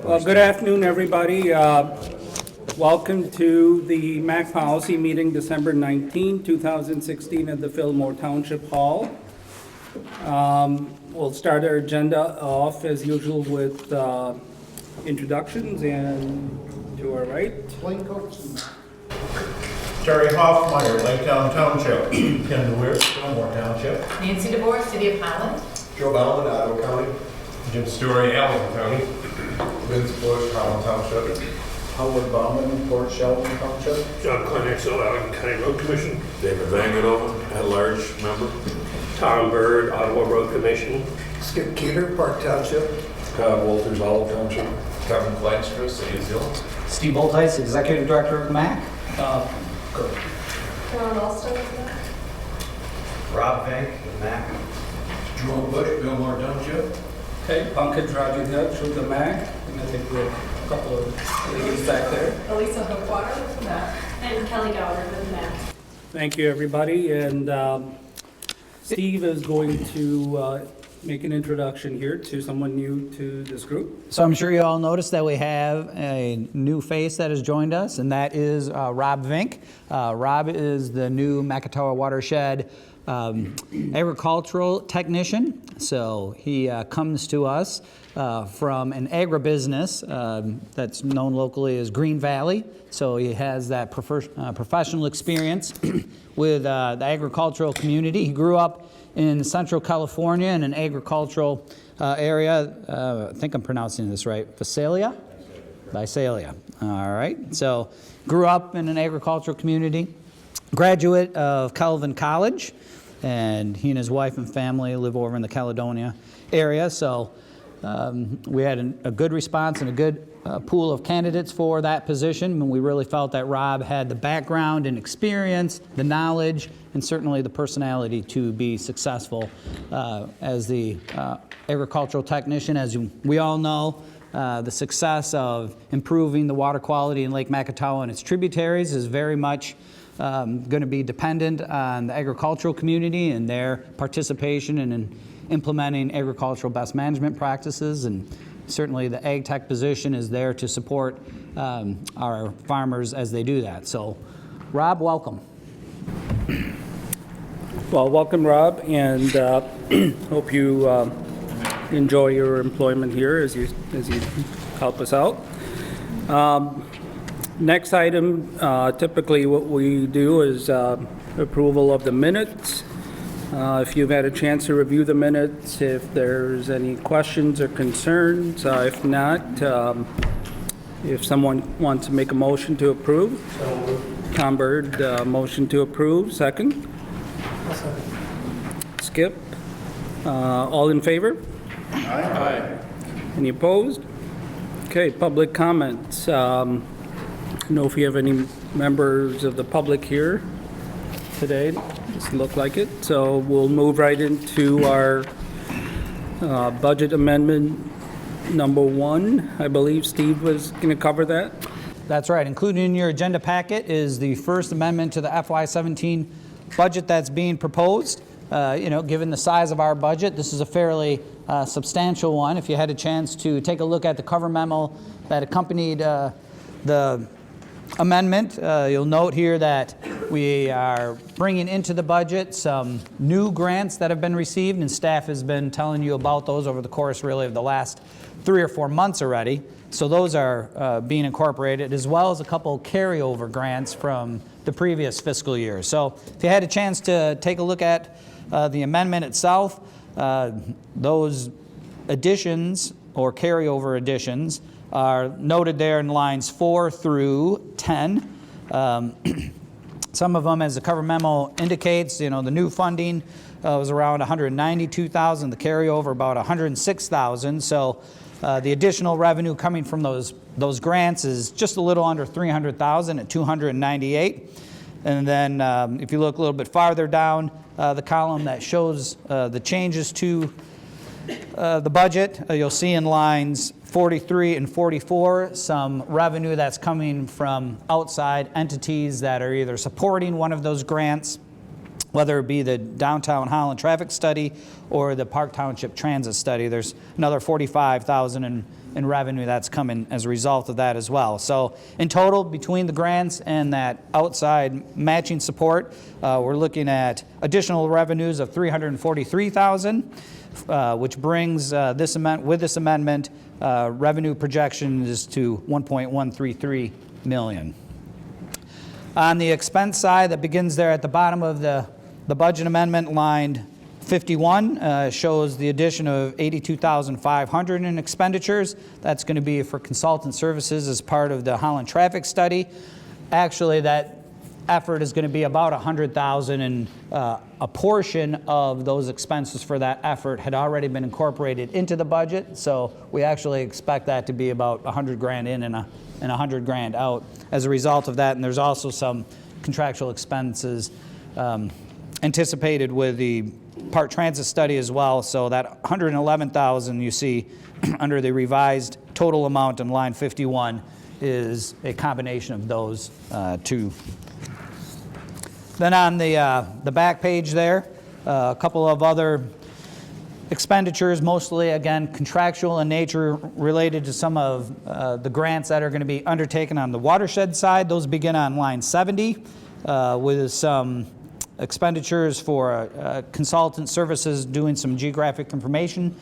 Well, good afternoon, everybody. Welcome to the MACC Policy Meeting, December 19, 2016 at the Fillmore Township Hall. We'll start our agenda off as usual with introductions, and to our right. Terry Hoffmeyer, Laketown Township. Ken DeWeer, Fillmore Township. Nancy DeVore, City of Holland. Joe Bauman, Ottawa County. Jim Story, Allen County. Vince Bush, Holland Township. Howard Bauman, Port Sheldon Township. John Kleinexel, Allegan County Road Commission. David Van Goodhoven, at-large member. Tom Bird, Ottawa Road Commission. Skip Keeter, Park Township. Todd Walters, Olive Township. Kevin Flagstra, City of Zealand. Steve Oltice, Executive Director of MACC. Carol Alston with that. Rob Vank, MACC. Jerome Bush, Fillmore Township. Okay, Pankaj Rajadhyaksha with the MACC, and I think we have a couple of ladies back there. Elisa Hookwater with that. And Kelly Gowder with that. Thank you, everybody, and Steve is going to make an introduction here to someone new to this group. So I'm sure you all noticed that we have a new face that has joined us, and that is Rob Vink. Rob is the new Macatawa Watershed agricultural technician. So he comes to us from an agribusiness that's known locally as Green Valley. So he has that professional experience with the agricultural community. He grew up in Central California in an agricultural area. I think I'm pronouncing this right. Visalia? Visalia. All right. So grew up in an agricultural community. Graduate of Calvin College. And he and his wife and family live over in the Caledonia area. So we had a good response and a good pool of candidates for that position. And we really felt that Rob had the background and experience, the knowledge, and certainly the personality to be successful as the agricultural technician. As we all know, the success of improving the water quality in Lake Macatawa and its tributaries is very much going to be dependent on the agricultural community and their participation in implementing agricultural best management practices. And certainly the ag tech position is there to support our farmers as they do that. So Rob, welcome. Well, welcome, Rob, and hope you enjoy your employment here as you help us out. Next item, typically what we do is approval of the minutes. If you've had a chance to review the minutes, if there's any questions or concerns, if not, if someone wants to make a motion to approve. Tom Bird, motion to approve, second. Skip. All in favor? Aye. Any opposed? Okay, public comments. I don't know if you have any members of the public here today. Doesn't look like it. So we'll move right into our budget amendment number 1. I believe Steve was going to cover that. That's right. Included in your agenda packet is the first amendment to the FY17 budget that's being proposed. Given the size of our budget, this is a fairly substantial one. If you had a chance to take a look at the cover memo that accompanied the amendment, you'll note here that we are bringing into the budget some new grants that have been received, and staff has been telling you about those over the course really of the last 3 or 4 months already. So those are being incorporated, as well as a couple carryover grants from the previous fiscal year. So if you had a chance to take a look at the amendment itself, those additions or carryover additions are noted there in lines 4 through 10. Some of them, as the cover memo indicates, the new funding was around $192,000, the carryover about $106,000. So the additional revenue coming from those grants is just a little under $300,000 at $298,000. And then if you look a little bit farther down the column that shows the changes to the budget, you'll see in lines 43 and 44 some revenue that's coming from outside entities that are either supporting one of those grants whether it be the downtown Holland traffic study or the Park Township transit study. There's another $45,000 in revenue that's coming as a result of that as well. So in total, between the grants and that outside matching support, we're looking at additional revenues of $343,000, which brings this amendment, revenue projection is to $1.133 million. On the expense side, that begins there at the bottom of the budget amendment, line 51, shows the addition of $82,500 in expenditures. That's going to be for consultant services as part of the Holland traffic study. Actually, that effort is going to be about $100,000, and a portion of those expenses for that effort had already been incorporated into the budget. So we actually expect that to be about $100,000 in and $100,000 out as a result of that. And there's also some contractual expenses anticipated with the Park Transit study as well. So that $111,000 you see under the revised total amount in line 51 is a combination of those two. Then on the back page there, a couple of other expenditures, mostly, again, contractual in nature, related to some of the grants that are going to be undertaken on the watershed side. Those begin on line 70 with some expenditures for consultant services doing some geographic information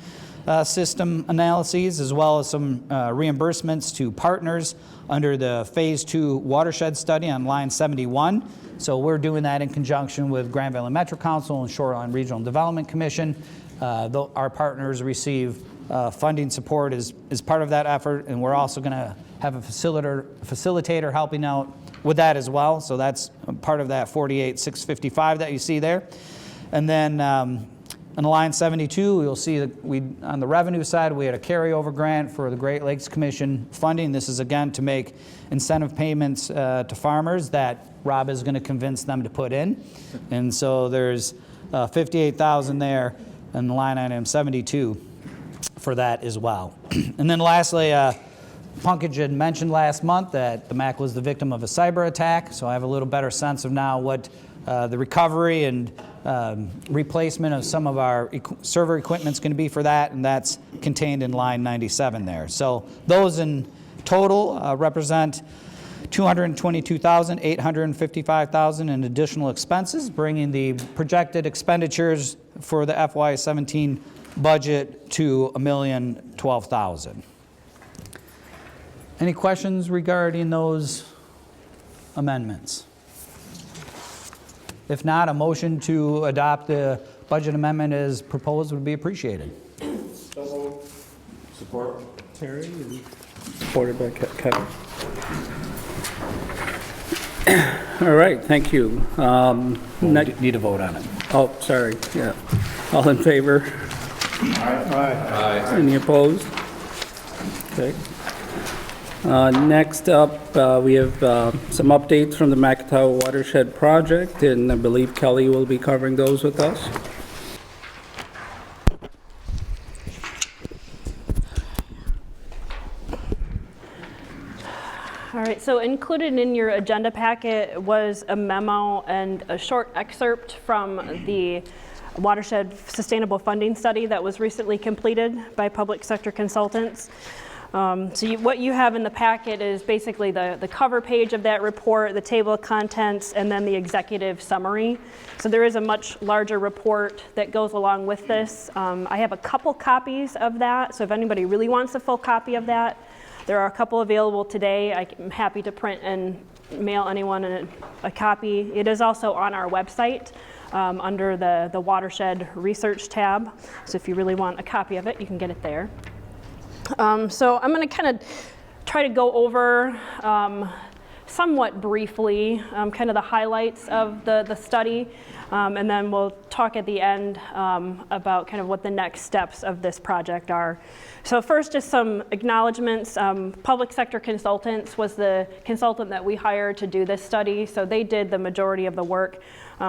system analyses, as well as some reimbursements to partners under the Phase 2 watershed study on line 71. So we're doing that in conjunction with Grand Valley Metro Council and Shoreline Regional Development Commission. Our partners receive funding support as part of that effort, and we're also going to have a facilitator helping out with that as well. So that's part of that 48,655 that you see there. And then on line 72, you'll see that on the revenue side, we had a carryover grant for the Great Lakes Commission funding. This is, again, to make incentive payments to farmers that Rob is going to convince them to put in. And so there's $58,000 there in line item 72 for that as well. And then lastly, Punkage had mentioned last month that the MACC was the victim of a cyber attack, so I have a little better sense of now what the recovery and replacement of some of our server equipment is going to be for that, and that's contained in line 97 there. So those in total represent $222,855,000 in additional expenses, bringing the projected expenditures for the FY17 budget to $1,012,000. Any questions regarding those amendments? If not, a motion to adopt the budget amendment as proposed would be appreciated. Support. Terry, and supported by Kevin. All right, thank you. Need a vote on it. Oh, sorry, yeah. All in favor? Aye. Any opposed? Okay. Next up, we have some updates from the McIntyre Watershed Project, and I believe Kelly will be covering those with us. All right, so included in your agenda packet was a memo and a short excerpt from the Watershed Sustainable Funding Study that was recently completed by public sector consultants. What you have in the packet is basically the cover page of that report, the table of contents, and then the executive summary. So there is a much larger report that goes along with this. I have a couple copies of that, so if anybody really wants a full copy of that, there are a couple available today. I'm happy to print and mail anyone a copy. It is also on our website under the Watershed Research tab. So if you really want a copy of it, you can get it there. So I'm going to kind of try to go over somewhat briefly kind of the highlights of the study, and then we'll talk at the end about kind of what the next steps of this project are. So first, just some acknowledgements. Public Sector Consultants was the consultant that we hired to do this study, so they did the majority of the work.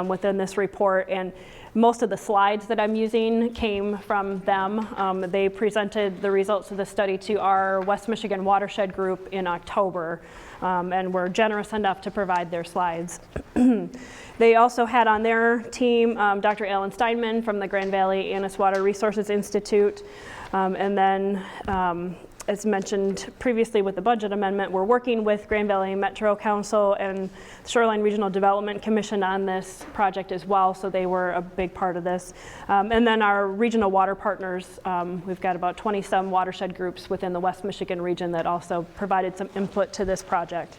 within this report. And most of the slides that I'm using came from them. They presented the results of the study to our West Michigan Watershed Group in October, and were generous enough to provide their slides. They also had on their team Dr. Alan Steinman from the Grand Valley Annis Water Resources Institute, and then as mentioned previously with the budget amendment, we're working with Grand Valley Metro Council and Shoreline Regional Development Commission on this project as well, so they were a big part of this. And then our regional water partners, we've got about 20-some watershed groups within the West Michigan region that also provided some input to this project.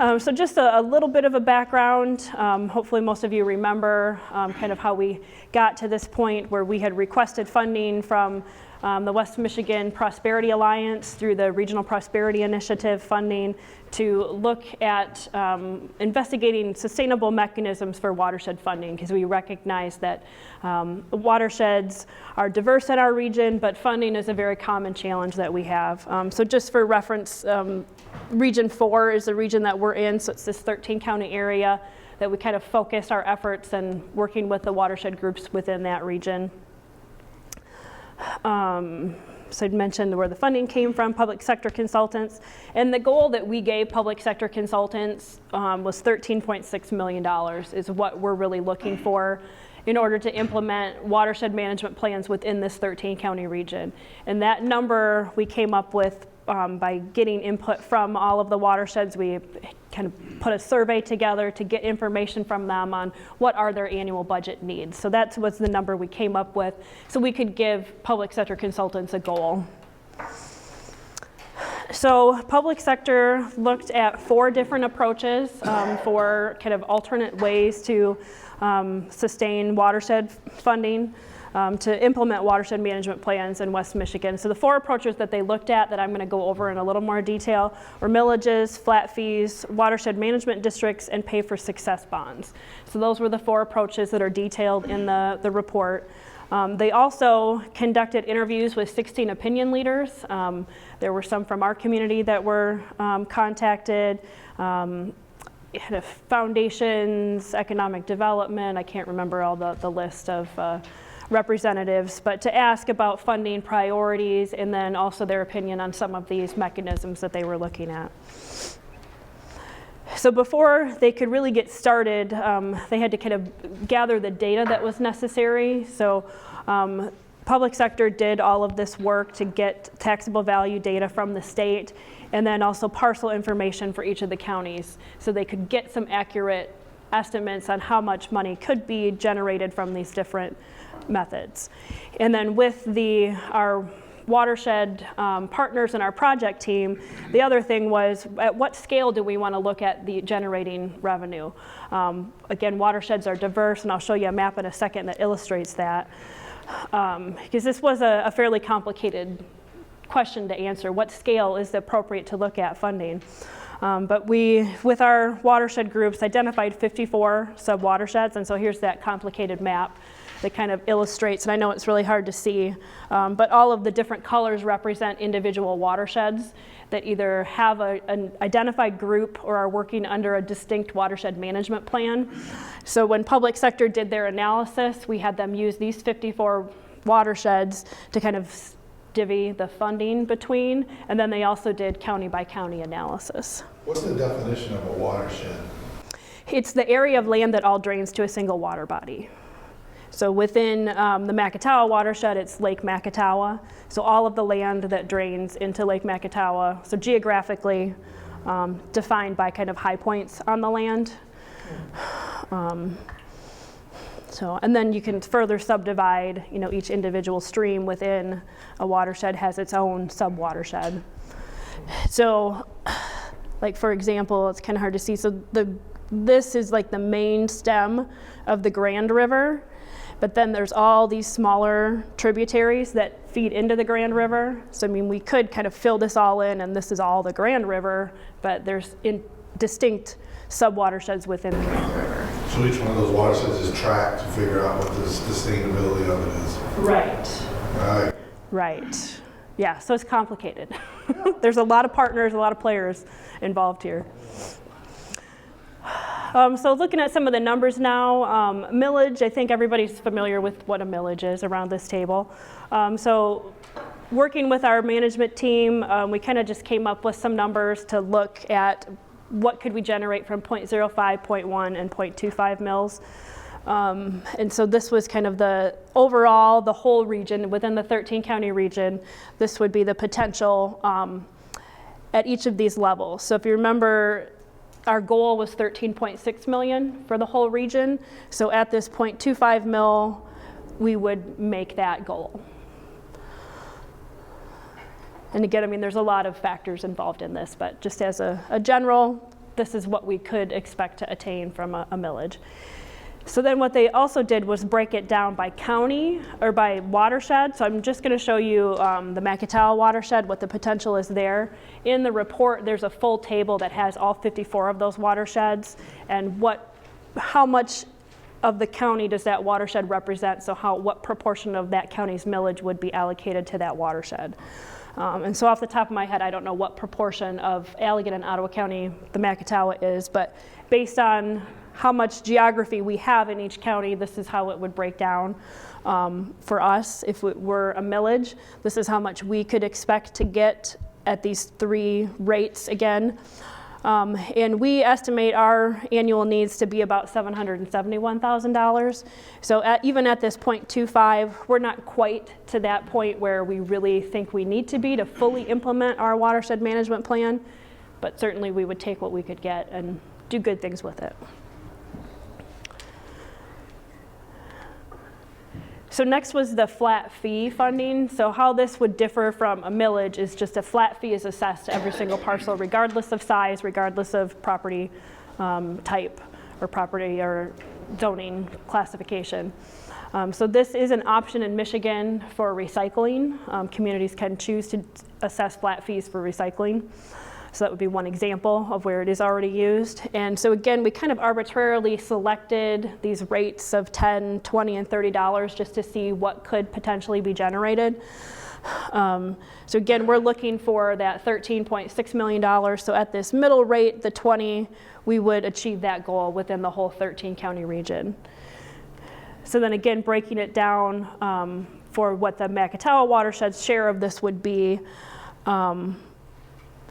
So just a little bit of a background. Hopefully most of you remember kind of how we got to this point where we had requested funding from the West Michigan Prosperity Alliance through the Regional Prosperity Initiative funding to look at investigating sustainable mechanisms for watershed funding, because we recognize that watersheds are diverse in our region, but funding is a very common challenge that we have. So just for reference, Region 4 is the region that we're in, so it's this 13-county area that we kind of focused our efforts and working with the watershed groups within that region. So I'd mentioned where the funding came from, public sector consultants, and the goal that we gave public sector consultants was $13.6 million is what we're really looking for in order to implement watershed management plans within this 13-county region. And that number we came up with by getting input from all of the watersheds. We kind of put a survey together to get information from them on what are their annual budget needs. So that was the number we came up with, so we could give public sector consultants a goal. So public sector looked at 4 different approaches for kind of alternate ways to sustain watershed funding. To implement watershed management plans in West Michigan. So the 4 approaches that they looked at that I'm going to go over in a little more detail were millages, flat fees, watershed management districts, and pay for success bonds. So those were the 4 approaches that are detailed in the report. They also conducted interviews with 16 opinion leaders. There were some from our community that were contacted. Foundations, economic development, I can't remember all the list of representatives, but to ask about funding priorities and then also their opinion on some of these mechanisms that they were looking at. So before they could really get started, they had to kind of gather the data that was necessary. So public sector did all of this work to get taxable value data from the state, and then also parcel information for each of the counties, so they could get some accurate estimates on how much money could be generated from these different methods. And then with our watershed partners and our project team, the other thing was, at what scale do we want to look at the generating revenue? Again, watersheds are diverse, and I'll show you a map in a second that illustrates that. Because this was a fairly complicated question to answer. What scale is appropriate to look at funding? But we, with our watershed groups, identified 54 sub-watersheds, and so here's that complicated map that kind of illustrates, and I know it's really hard to see, but all of the different colors represent individual watersheds that either have an identified group or are working under a distinct watershed management plan. So when public sector did their analysis, we had them use these 54 watersheds to kind of divvy the funding between, and then they also did county by county analysis. What's the definition of a watershed? It's the area of land that all drains to a single water body. So within the Macatawa watershed, it's Lake Macatawa. So all of the land that drains into Lake Macatawa, so geographically defined by kind of high points on the land. And then you can further subdivide, each individual stream within a watershed has its own sub-watershed. So, like for example, it's kind of hard to see. So this is like the main stem of the Grand River, but then there's all these smaller tributaries that feed into the Grand River. So we could kind of fill this all in, and this is all the Grand River, but there's distinct sub-watersheds within the Grand River. So each one of those watersheds is tracked to figure out what the sustainability of it is. Right. Right. Right. Yeah, so it's complicated. There's a lot of partners, a lot of players involved here. So looking at some of the numbers now, millage, I think everybody's familiar with what a millage is around this table. So working with our management team, we kind of just came up with some numbers to look at what could we generate from 0.05, 0.1, and 0.25 mils. And so this was kind of the overall, the whole region, within the 13 county region, this would be the potential at each of these levels. So if you remember, our goal was 13.6 million for the whole region. So at this 0.25 mil, we would make that goal. And again, I mean, there's a lot of factors involved in this, but just as a general, this is what we could expect to attain from a millage. So then what they also did was break it down by county or by watershed. So I'm just going to show you the MACC watershed, what the potential is there. In the report, there's a full table that has all 54 of those watersheds and how much of the county does that watershed represent. So what proportion of that county's millage would be allocated to that watershed. And so off the top of my head, I don't know what proportion of Allegan and Ottawa County the MACC is, but based on how much geography we have in each county, this is how it would break down for us if it were a millage. This is how much we could expect to get at these three rates again. And we estimate our annual needs to be about $771,000. So even at this 0.25, we're not quite to that point where we really think we need to be to fully implement our watershed management plan, but certainly we would take what we could get and do good things with it. So next was the flat fee funding. So how this would differ from a millage is just a flat fee is assessed to every single parcel, regardless of size, regardless of property type or property or zoning classification. So this is an option in Michigan for recycling. Communities can choose to assess flat fees for recycling. So that would be one example of where it is already used. And so again, we kind of arbitrarily selected these rates of $10, $20, and $30 just to see what could potentially be generated. So again, we're looking for that $13.6 million. So at this middle rate, the 20, we would achieve that goal within the whole 13 county region. So then again, breaking it down for what the MACC watershed's share of this would be,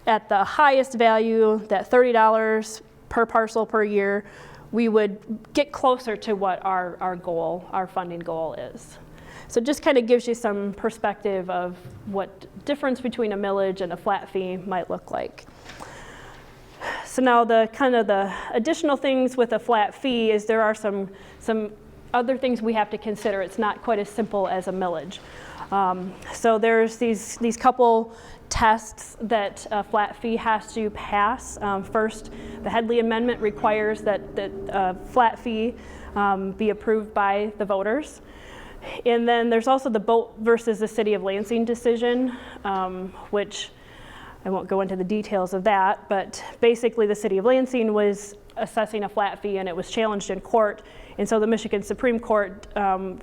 at the highest value, that $30 per parcel per year, we would get closer to what our goal, our funding goal is. So it just kind of gives you some perspective of what difference between a millage and a flat fee might look like. So now the kind of the additional things with a flat fee is there are some other things we have to consider. It's not quite as simple as a millage. So there's these couple tests that a flat fee has to pass. First, the Headley Amendment requires that flat fee be approved by the voters. And then there's also the Boat versus the City of Lansing decision, which I won't go into the details of that, but basically the City of Lansing was assessing a flat fee and it was challenged in court. And so the Michigan Supreme Court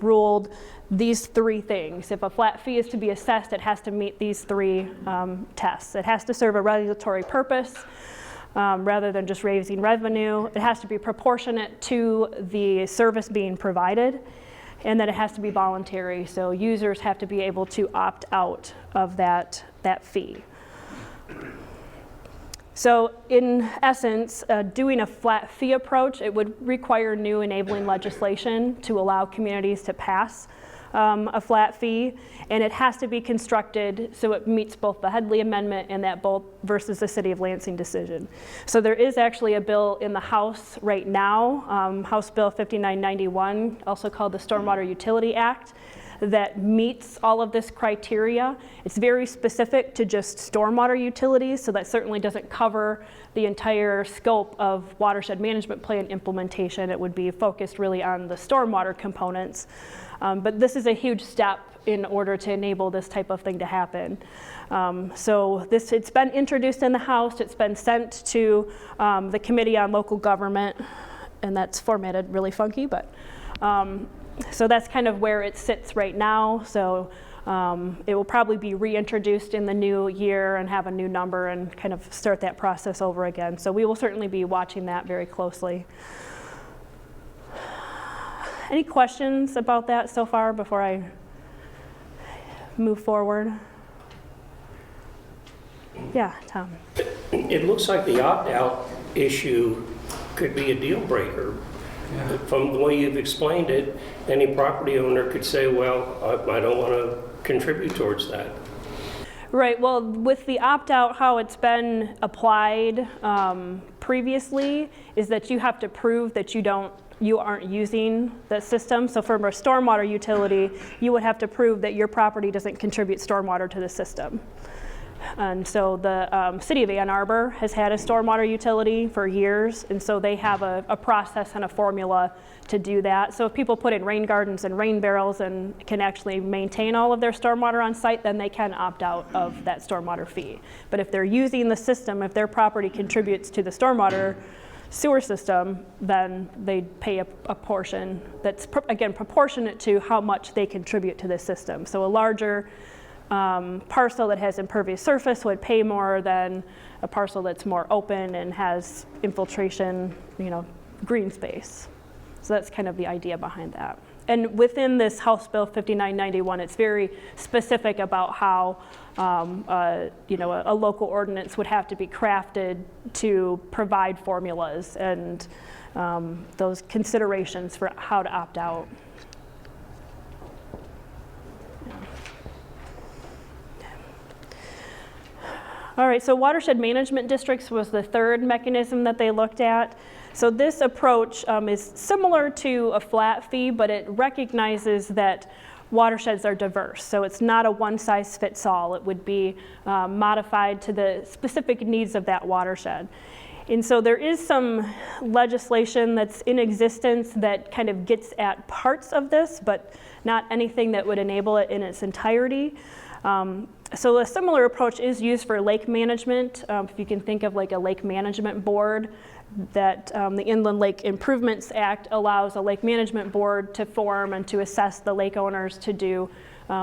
ruled these three things. If a flat fee is to be assessed, it has to meet these three tests. It has to serve a regulatory purpose rather than just raising revenue. It has to be proportionate to the service being provided, and then it has to be voluntary. So users have to be able to opt out of that fee. So in essence, doing a flat fee approach, it would require new enabling legislation to allow communities to pass a flat fee, and it has to be constructed so it meets both the Headley Amendment and that Boat versus the City of Lansing decision. So there is actually a bill in the House right now, House Bill 5991, also called the Stormwater Utility Act, that meets all of this criteria. It's very specific to just stormwater utilities, so that certainly doesn't cover the entire scope of watershed management plan implementation. It would be focused really on the stormwater components. But this is a huge step in order to enable this type of thing to happen. So it's been introduced in the House, it's been sent to the Committee on Local Government, and that's formatted really funky, but so that's kind of where it sits right now. So It will probably be reintroduced in the new year and have a new number and kind of start that process over again. So we will certainly be watching that very closely. Any questions about that so far before I move forward? Yeah, Tom. It looks like the opt-out issue could be a deal breaker. From the way you've explained it, any property owner could say, well, I don't want to contribute towards that. Right, well, with the opt-out, how it's been applied previously is that you have to prove that you aren't using the system. So for a stormwater utility, you would have to prove that your property doesn't contribute stormwater to the system. And so the city of Ann Arbor has had a stormwater utility for years, and so they have a process and a formula to do that. So if people put in rain gardens and rain barrels and can actually maintain all of their stormwater on site, then they can opt out of that stormwater fee. But if they're using the system, if their property contributes to the stormwater sewer system, then they pay a portion that's, again, proportionate to how much they contribute to the system. So a larger parcel that has impervious surface would pay more than a parcel that's more open and has infiltration, green space. So that's kind of the idea behind that. And within this House Bill 5991, it's very specific about how a local ordinance would have to be crafted to provide formulas and those considerations for how to opt out. All right, so watershed management districts was the third mechanism that they looked at. So this approach is similar to a flat fee, but it recognizes that watersheds are diverse. So it's not a one-size-fits-all. It would be modified to the specific needs of that watershed. And so there is some legislation that's in existence that kind of gets at parts of this, but not anything that would enable it in its entirety. So a similar approach is used for lake management. If you can think of like a lake management board, that the Inland Lake Improvements Act allows a lake management board to form and to assess the lake owners to do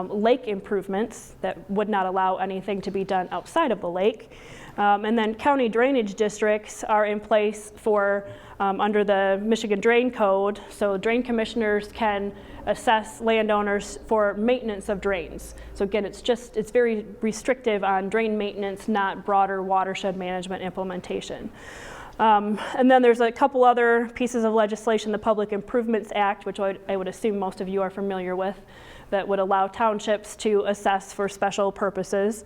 lake improvements that would not allow anything to be done outside of the lake. And then county drainage districts are in place for under the Michigan Drain Code. So drain commissioners can assess landowners for maintenance of drains. So again, it's very restrictive on drain maintenance, not broader watershed management implementation. And then there's a couple other pieces of legislation, the Public Improvements Act, which I would assume most of you are familiar with, that would allow townships to assess for special purposes.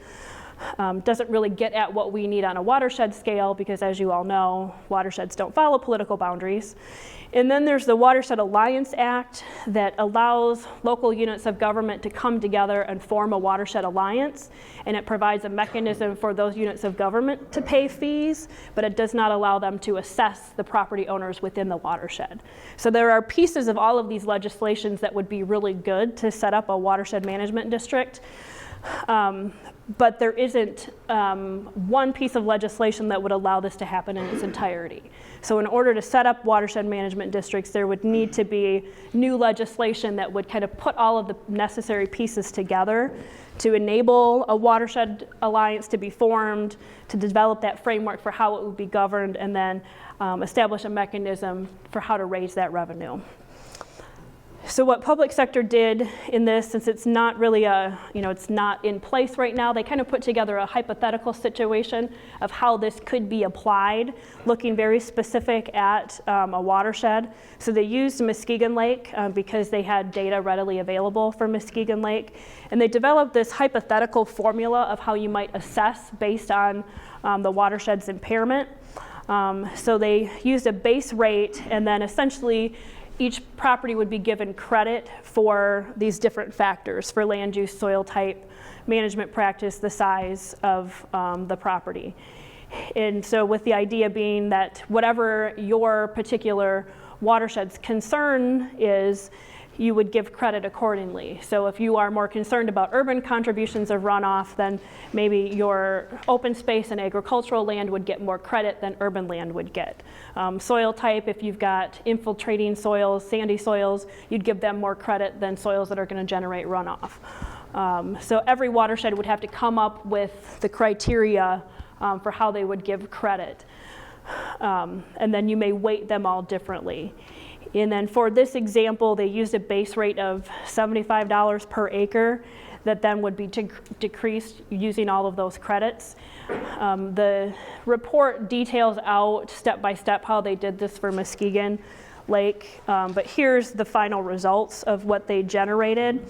Doesn't really get at what we need on a watershed scale because, as you all know, watersheds don't follow political boundaries. And then there's the Watershed Alliance Act that allows local units of government to come together and form a watershed alliance, and it provides a mechanism for those units of government to pay fees, but it does not allow them to assess the property owners within the watershed. So there are pieces of all of these legislations that would be really good to set up a watershed management district. But there isn't one piece of legislation that would allow this to happen in its entirety. So in order to set up watershed management districts, there would need to be new legislation that would kind of put all of the necessary pieces together to enable a watershed alliance to be formed, to develop that framework for how it would be governed, and then establish a mechanism for how to raise that revenue. So what public sector did in this, since it's not really it's not in place right now, they kind of put together a hypothetical situation of how this could be applied, looking very specific at a watershed. So they used Muskegon Lake because they had data readily available for Muskegon Lake. And they developed this hypothetical formula of how you might assess based on the watershed's impairment. So they used a base rate, and then essentially each property would be given credit for these different factors, for land use, soil type, management practice, the size of the property. And so with the idea being that whatever your particular watershed's concern is, you would give credit accordingly. So if you are more concerned about urban contributions of runoff, then maybe your open space and agricultural land would get more credit than urban land would get. Soil type, if you've got infiltrating soils, sandy soils, you'd give them more credit than soils that are going to generate runoff. So every watershed would have to come up with the criteria for how they would give credit. And then you may weight them all differently. And then for this example, they used a base rate of $75 per acre that then would be decreased using all of those credits. The report details out step by step how they did this for Muskegon Lake, but here's the final results of what they generated.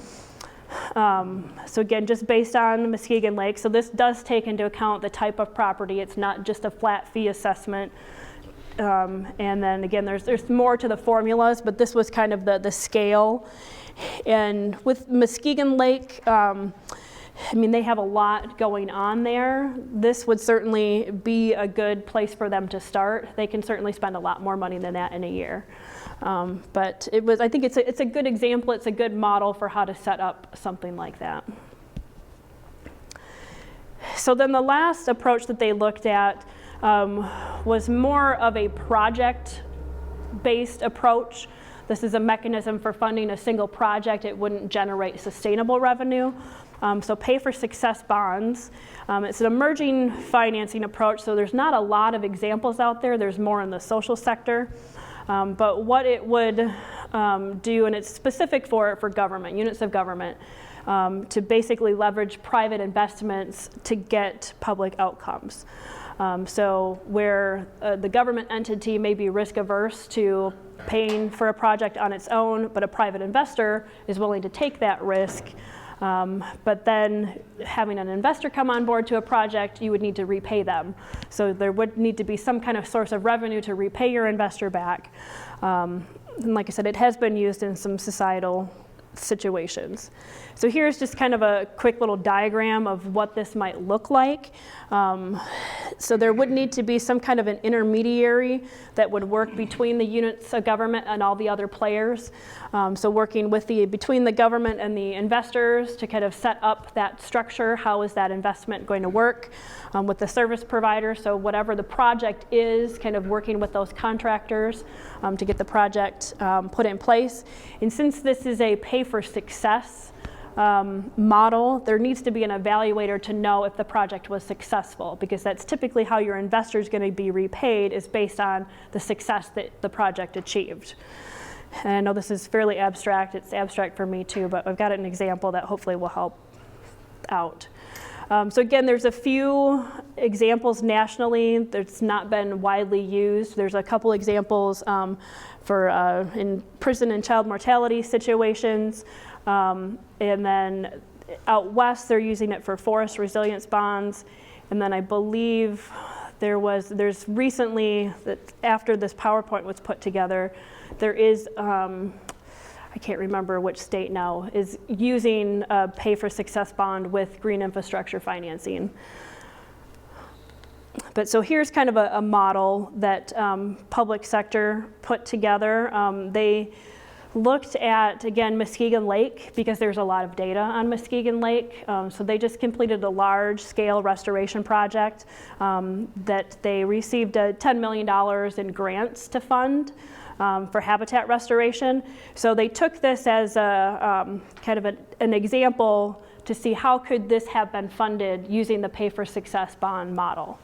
So again, just based on Muskegon Lake, so this does take into account the type of property. It's not just a flat fee assessment. And then again, there's more to the formulas, but this was kind of the scale. And with Muskegon Lake, I mean, they have a lot going on there. This would certainly be a good place for them to start. They can certainly spend a lot more money than that in a year. But I think it's a good example. It's a good model for how to set up something like that. So then the last approach that they looked at was more of a project-based approach. This is a mechanism for funding a single project. It wouldn't generate sustainable revenue. So pay for success bonds. It's an emerging financing approach, so there's not a lot of examples out there. There's more in the social sector. But what it would do, and it's specific for government, units of government, to basically leverage private investments to get public outcomes. So where the government entity may be risk averse to paying for a project on its own, but a private investor is willing to take that risk. But then having an investor come on board to a project, you would need to repay them. So there would need to be some kind of source of revenue to repay your investor back. And like I said, it has been used in some societal situations. So here's just kind of a quick little diagram of what this might look like. So there would need to be some kind of an intermediary that would work between the units of government and all the other players. So working with between the government and the investors to kind of set up that structure. How is that investment going to work with the service provider? So whatever the project is, kind of working with those contractors to get the project put in place. And since this is a pay for success model, there needs to be an evaluator to know if the project was successful, because that's typically how your investor is going to be repaid, is based on the success that the project achieved. And I know this is fairly abstract. It's abstract for me too, but I've got an example that hopefully will help out. So again, there's a few examples nationally that's not been widely used. There's a couple examples for in prison and child mortality situations. And then out west, they're using it for forest resilience bonds. And then I believe there's recently, that after this PowerPoint was put together, there is, I can't remember which state now, is using a pay for success bond with green infrastructure financing. But so here's kind of a model that public sector put together. They looked at, again, Muskegon Lake, because there's a lot of data on Muskegon Lake. So they just completed a large-scale restoration project that they received $10 million in grants to fund for habitat restoration. So they took this as a kind of an example to see how could this have been funded using the pay for success bond model.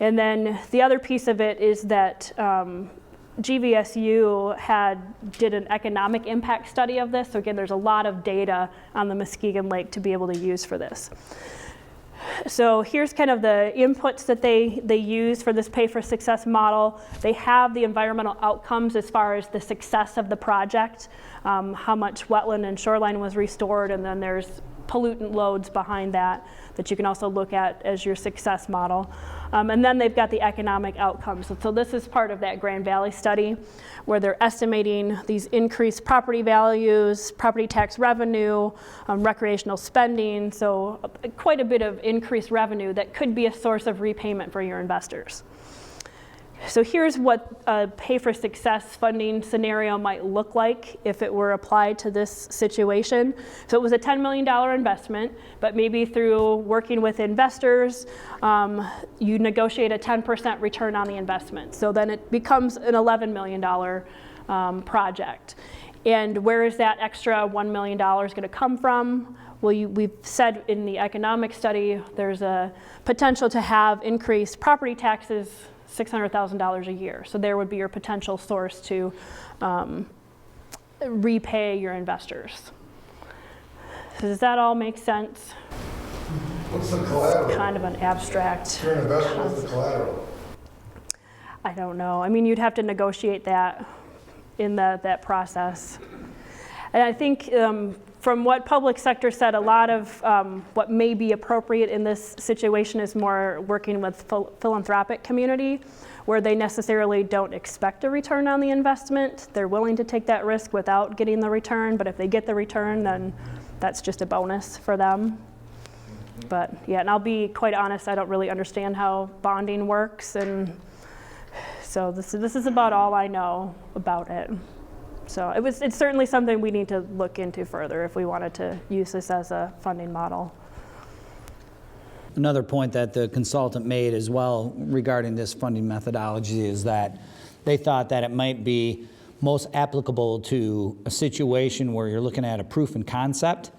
And then the other piece of it is that GVSU did an economic impact study of this. So again, there's a lot of data on the Muskegon Lake to be able to use for this. So here's kind of the inputs that they use for this pay for success model. They have the environmental outcomes as far as the success of the project, how much wetland and shoreline was restored, and then there's pollutant loads behind that you can also look at as your success model. And then they've got the economic outcomes. So this is part of that Grand Valley study where they're estimating these increased property values, property tax revenue, recreational spending. So quite a bit of increased revenue that could be a source of repayment for your investors. So here's what a pay for success funding scenario might look like if it were applied to this situation. So it was a $10 million investment, but maybe through working with investors, you negotiate a 10% return on the investment. So then it becomes an $11 million project. And where is that extra $1 million going to come from? we've said in the economic study, there's a potential to have increased property taxes $600,000 a year. So there would be your potential source to repay your investors. So does that all make sense? What's the collateral? Kind of an abstract. If you're an investor, what's the collateral? I don't know. I mean, you'd have to negotiate that in that process. And I think from what public sector said, a lot of what may be appropriate in this situation is more working with philanthropic community, where they necessarily don't expect a return on the investment. They're willing to take that risk without getting the return, but if they get the return, then that's just a bonus for them. But yeah, and I'll be quite honest, I don't really understand how bonding works, and so this is about all I know about it. So it's certainly something we need to look into further if we wanted to use this as a funding model. Another point that the consultant made as well regarding this funding methodology is that they thought that it might be most applicable to a situation where you're looking at a proof and concept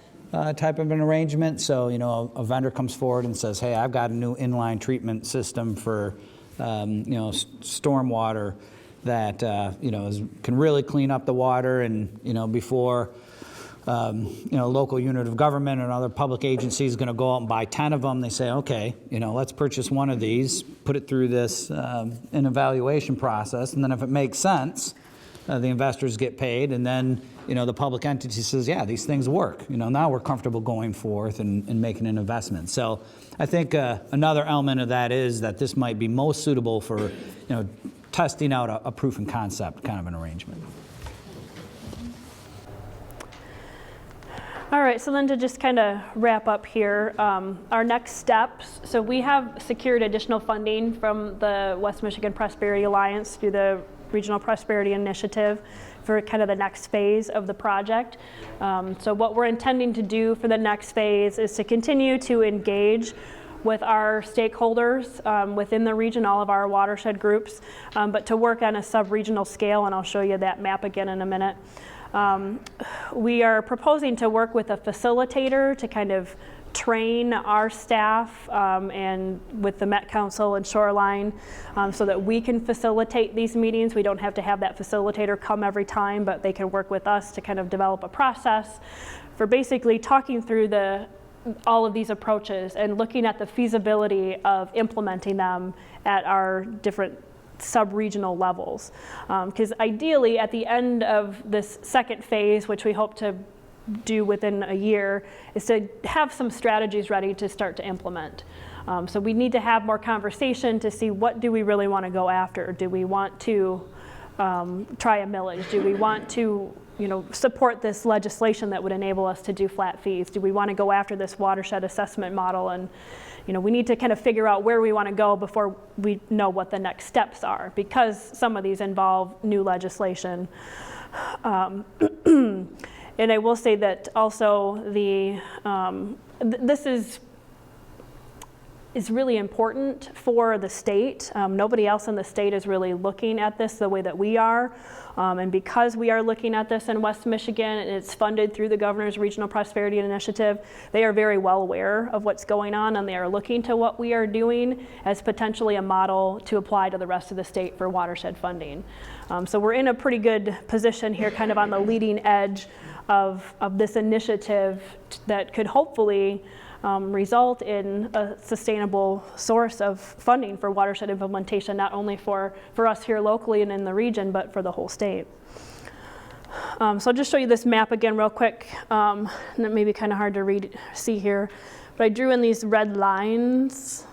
type of an arrangement. So, you know, a vendor comes forward and says, hey, I've got a new inline treatment system for, stormwater that, can really clean up the water, and, before, local unit of government or another public agency is going to go out and buy 10 of them, they say, okay, let's purchase one of these, put it through this an evaluation process, and then if it makes sense, the investors get paid, and then, the public entity says, yeah, these things work. Now we're comfortable going forth and making an investment. So I think another element of that is that this might be most suitable for, testing out a proof and concept kind of an arrangement. All right, so then to just kind of wrap up here, our next steps. So we have secured additional funding from the West Michigan Prosperity Alliance through the Regional Prosperity Initiative for kind of the next phase of the project. So what we're intending to do for the next phase is to continue to engage with our stakeholders within the region, all of our watershed groups, but to work on a sub-regional scale, and I'll show you that map again in a minute. We are proposing to work with a facilitator to kind of train our staff and with the Met Council and Shoreline so that we can facilitate these meetings. We don't have to have that facilitator come every time, but they can work with us to kind of develop a process for basically talking through all of these approaches and looking at the feasibility of implementing them at our different sub-regional levels. Because ideally, at the end of this second phase, which we hope to do within a year, is to have some strategies ready to start to implement. So we need to have more conversation to see what do we really want to go after. Do we want to try a millage? Do we want to support this legislation that would enable us to do flat fees? Do we want to go after this watershed assessment model? And we need to kind of figure out where we want to go before we know what the next steps are, because some of these involve new legislation. And I will say that also this is really important for the state. Nobody else in the state is really looking at this the way that we are. And because we are looking at this in West Michigan and it's funded through the Governor's Regional Prosperity Initiative, they are very well aware of what's going on, and they are looking to what we are doing as potentially a model to apply to the rest of the state for watershed funding. So we're in a pretty good position here, kind of on the leading edge of this initiative that could hopefully result in a sustainable source of funding for watershed implementation, not only for us here locally and in the region, but for the whole state. So I'll just show you this map again real quick. And it may be kind of hard to see here, but I drew in these red lines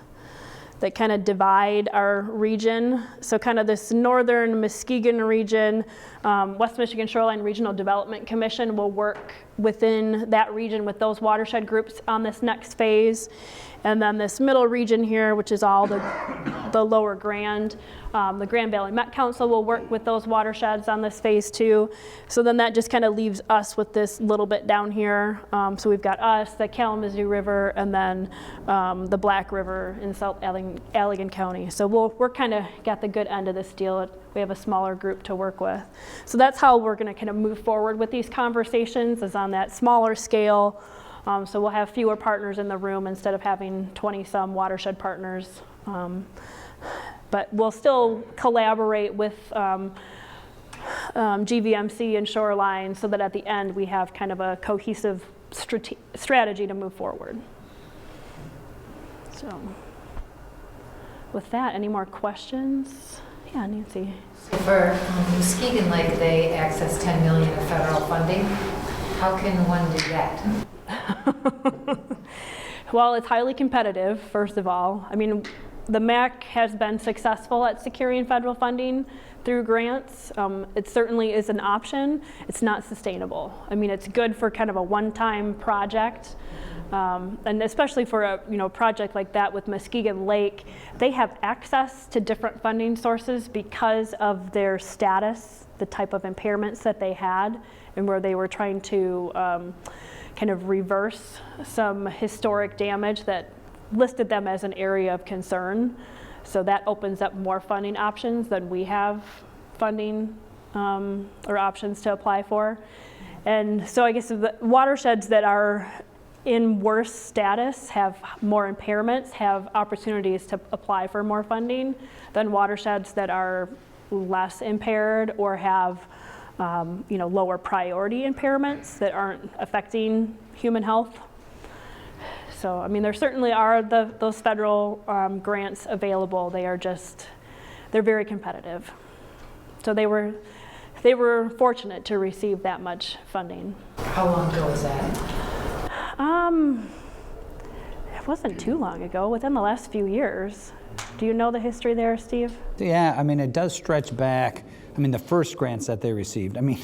that kind of divide our region. So kind of this northern Muskegon region, West Michigan Shoreline Regional Development Commission will work within that region with those watershed groups on this next phase. And then this middle region here, which is all the lower Grand, the Grand Valley Met Council will work with those watersheds on this phase too. So then that just kind of leaves us with this little bit down here. So we've got us, the Kalamazoo River, and then the Black River in South Allegan County. So we're kind of got the good end of this deal. We have a smaller group to work with. So that's how we're going to kind of move forward with these conversations, is on that smaller scale. So we'll have fewer partners in the room instead of having 20-some watershed partners. But we'll still collaborate with GVMC and Shoreline so that at the end we have kind of a cohesive strategy to move forward. So with that, any more questions? Yeah, Nancy. So for Muskegon Lake, they access 10 million of federal funding. How can one do that? Well, it's highly competitive, first of all. I mean, the MACC has been successful at securing federal funding through grants. It certainly is an option. It's not sustainable. I mean, it's good for kind of a one-time project. And especially for a project like that with Muskegon Lake, they have access to different funding sources because of their status, the type of impairments that they had, and where they were trying to kind of reverse some historic damage that listed them as an area of concern. So that opens up more funding options than we have funding or options to apply for. And so I guess the watersheds that are in worse status, have more impairments, have opportunities to apply for more funding than watersheds that are less impaired or have lower priority impairments that aren't affecting human health. So, I mean, there certainly are those federal grants available. They're very competitive. So they were fortunate to receive that much funding. How long ago was that? It wasn't too long ago, within the last few years. Do you know the history there, Steve? Yeah, I mean, it does stretch back. I mean, the first grants that they received, I mean,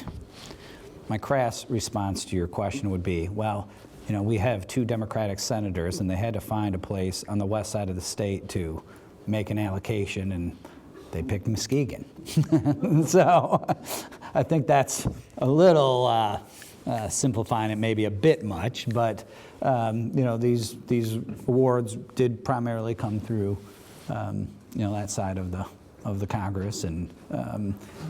my crass response to your question would be, well, we have 2 Democratic senators, and they had to find a place on the west side of the state to make an allocation, and they picked Muskegon. So I think that's a little simplifying it maybe a bit much, but these awards did primarily come through that side of the Congress, and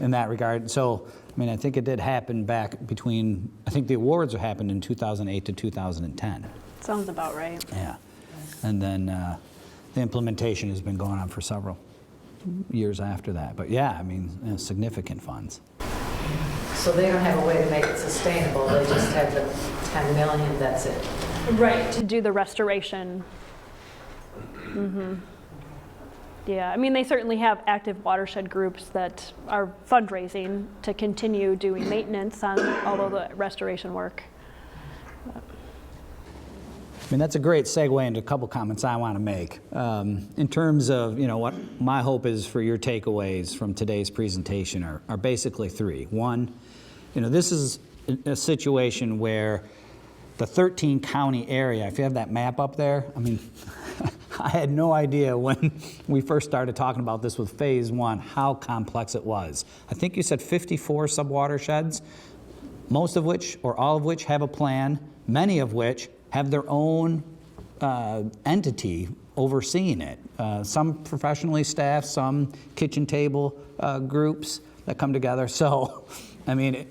in that regard. So I mean, I think it did happen back between, I think the awards happened in 2008 to 2010. Sounds about right. Yeah, and then the implementation has been going on for several years after that. But yeah, I mean, significant funds. So they don't have a way to make it sustainable, they just have the 10 million, that's it. Right, to do the restoration. Mm-hmm. Yeah, I mean, they certainly have active watershed groups that are fundraising to continue doing maintenance on all of the restoration work. I mean, that's a great segue into a couple comments I want to make. In terms of, what my hope is for your takeaways from today's presentation are basically 3. One, this is a situation where the 13 county area, if you have that map up there, I mean, I had no idea when we first started talking about this with phase 1 how complex it was. I think you said 54 subwatersheds, most of which or all of which have a plan, many of which have their own entity overseeing it. Some professionally staffed, some kitchen table groups that come together. So, I mean,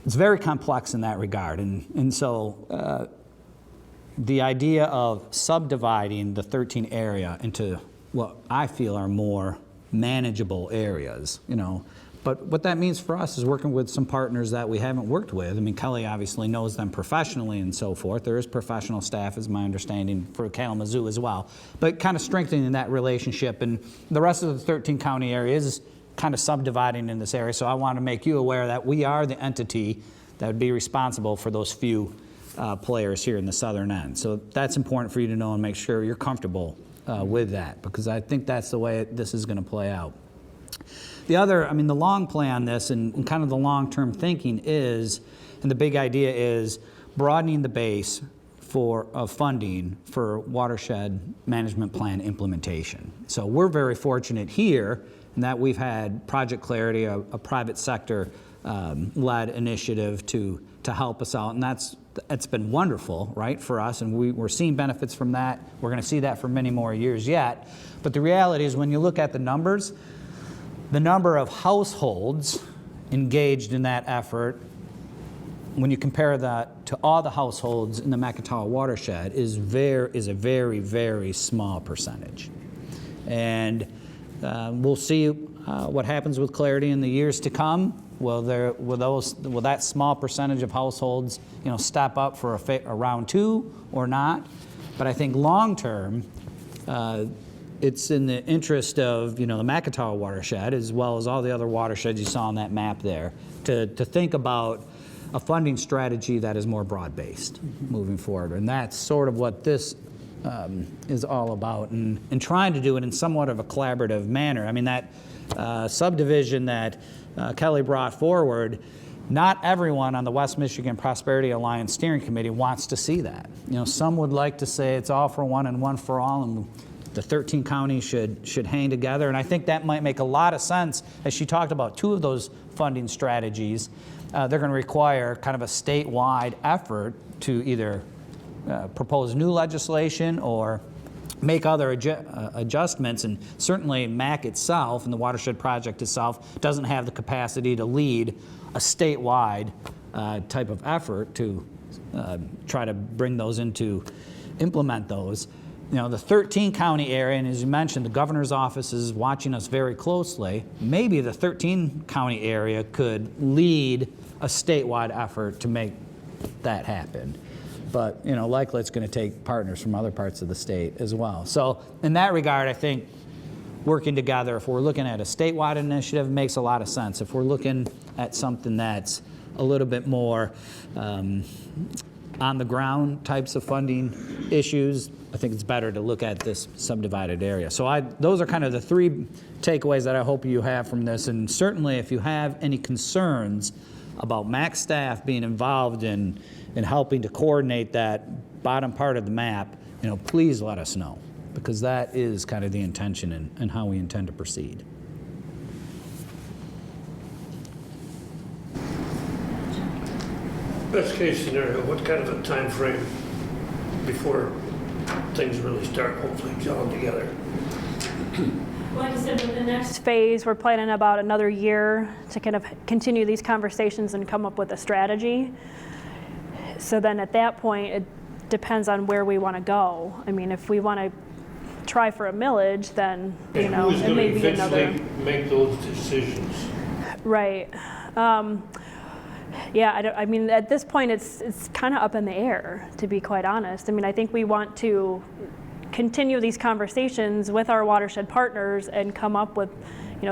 it's very complex in that regard. And so the idea of subdividing the 13 area into what I feel are more manageable areas, But what that means for us is working with some partners that we haven't worked with. I mean, Kelly obviously knows them professionally and so forth. There is professional staff, is my understanding, for Kalamazoo as well. But kind of strengthening that relationship. And the rest of the 13 county area is kind of subdividing in this area. So I want to make you aware that we are the entity that would be responsible for those few players here in the southern end. So that's important for you to know and make sure you're comfortable with that, because I think that's the way this is going to play out. The other, the long play on this and kind of the long-term thinking is, and the big idea is broadening the base of funding for watershed management plan implementation. So we're very fortunate here in that we've had Project Clarity, a private sector led initiative to help us out, and it's been wonderful, right, for us, and we're seeing benefits from that. We're going to see that for many more years yet. But the reality is, when you look at the numbers, the number of households engaged in that effort when you compare that to all the households in the Macatawa watershed, is a very, very small percentage. And we'll see what happens with clarity in the years to come. Will that small percentage of households, step up for a round 2 or not? But I think long term, it's in the interest of the Macatawa watershed, as well as all the other watersheds you saw on that map there, to think about a funding strategy that is more broad-based moving forward. And that's sort of what this is all about, and trying to do it in somewhat of a collaborative manner. I mean, that subdivision that Kelly brought forward, not everyone on the West Michigan Prosperity Alliance Steering Committee wants to see that. Some would like to say it's all for one and one for all, and the 13 counties should hang together. And I think that might make a lot of sense. As she talked about 2 of those funding strategies, they're going to require kind of a statewide effort to either propose new legislation or make other adjustments. And certainly MACC itself and the watershed project itself doesn't have the capacity to lead a statewide type of effort to try to bring those implement those. The 13 county area, and as you mentioned, the governor's office is watching us very closely. Maybe the 13 county area could lead a statewide effort to make that happen. But, likely it's going to take partners from other parts of the state as well. So in that regard, I think working together, if we're looking at a statewide initiative, makes a lot of sense. If we're looking at something that's a little bit more on the ground types of funding issues, I think it's better to look at this subdivided area. So those are kind of the 3 takeaways that I hope you have from this. And certainly if you have any concerns about MACC staff being involved in helping to coordinate that bottom part of the map, please let us know, because that is kind of the intention and how we intend to proceed. Best case scenario, what kind of a time frame before things really start hopefully gelling together? Like I said, with the next phase, we're planning about another year to kind of continue these conversations and come up with a strategy. So then at that point, it depends on where we want to go. I mean, if we want to try for a millage, then, And who's it going may to be another. eventually make those decisions? Right. Yeah, I mean, at this point, it's kind of up in the air, to be quite honest. I mean, I think we want to continue these conversations with our watershed partners and come up with,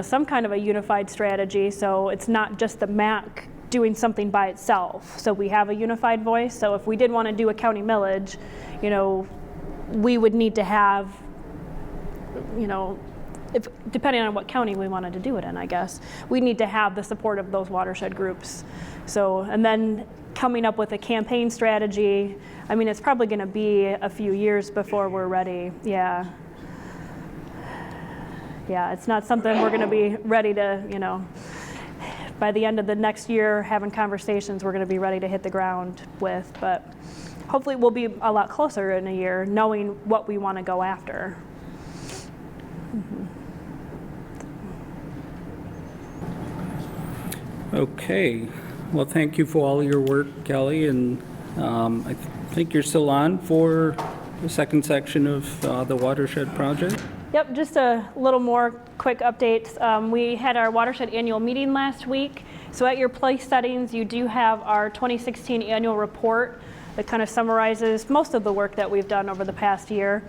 some kind of a unified strategy. So it's not just the MACC doing something by itself. So we have a unified voice. So if we did want to do a county millage, we would need to have, if depending on what county we wanted to do it in, I guess, we need to have the support of those watershed groups. So, and then coming up with a campaign strategy, I mean, it's probably going to be a few years before we're ready. Yeah, it's not something we're going to be ready to, by the end of the next year, having conversations, we're going to be ready to hit the ground with. But hopefully we'll be a lot closer in a year, knowing what we want to go after. Okay. Well, thank you for all your work, Kelly, and I think you're still on for the second section of the watershed project. Yep, just a little more quick updates. We had our watershed annual meeting last week. So at your place settings, you do have our 2016 annual report that kind of summarizes most of the work that we've done over the past year.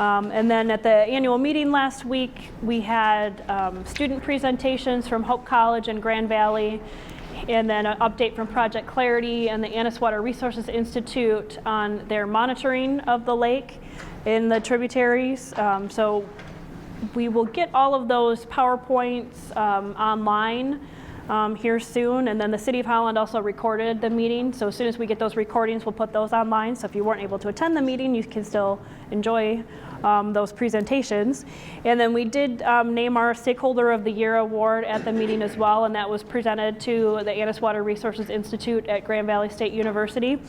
And then at the annual meeting last week, we had student presentations from Hope College and Grand Valley, and then an update from Project Clarity and the Annis Water Resources Institute on their monitoring of the lake in the tributaries. So we will get all of those PowerPoints online here soon, and then the City of Holland also recorded the meeting, so as soon as we get those recordings, we'll put those online, so if you weren't able to attend the meeting, you can still enjoy those presentations. And then we did name our Stakeholder of the Year award at the meeting as well, and that was presented to the Annis Water Resources Institute at Grand Valley State University.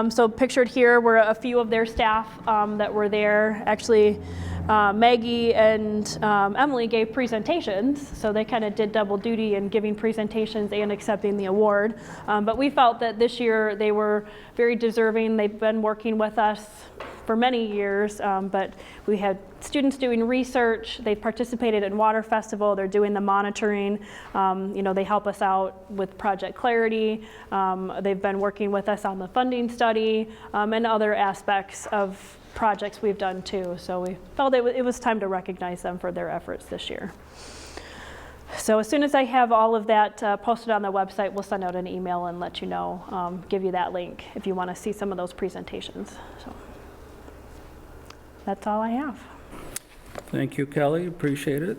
So pictured here were a few of their staff that were there. Actually, Maggie and Emily gave presentations, so they kind of did double duty in giving presentations and accepting the award. But we felt that this year they were very deserving. They've been working with us for many years, but we had students doing research. They participated in Water Festival. They're doing the monitoring. They help us out with Project Clarity. They've been working with us on the funding study and other aspects of projects we've done too. So we felt it was time to recognize them for their efforts this year. So as soon as I have all of that posted on the website, we'll send out an email and let you know, give you that link if you want to see some of those presentations. So that's all I have. Thank you, Kelly. Appreciate it.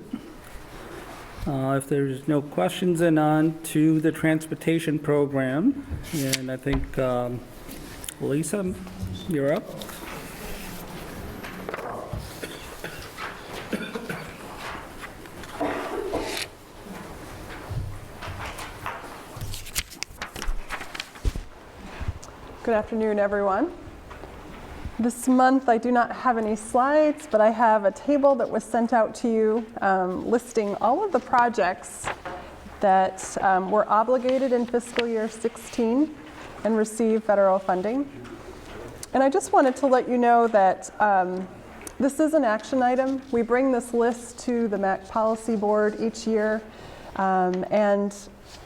If there's no questions, then on to the transportation program. And I think, Lisa, you're up. Good afternoon, everyone. This month I do not have any slides, but I have a table that was sent out to you listing all of the projects that were obligated in fiscal year 16 and received federal funding. And I just wanted to let you know that this is an action item. We bring this list to the MACC Policy Board each year, and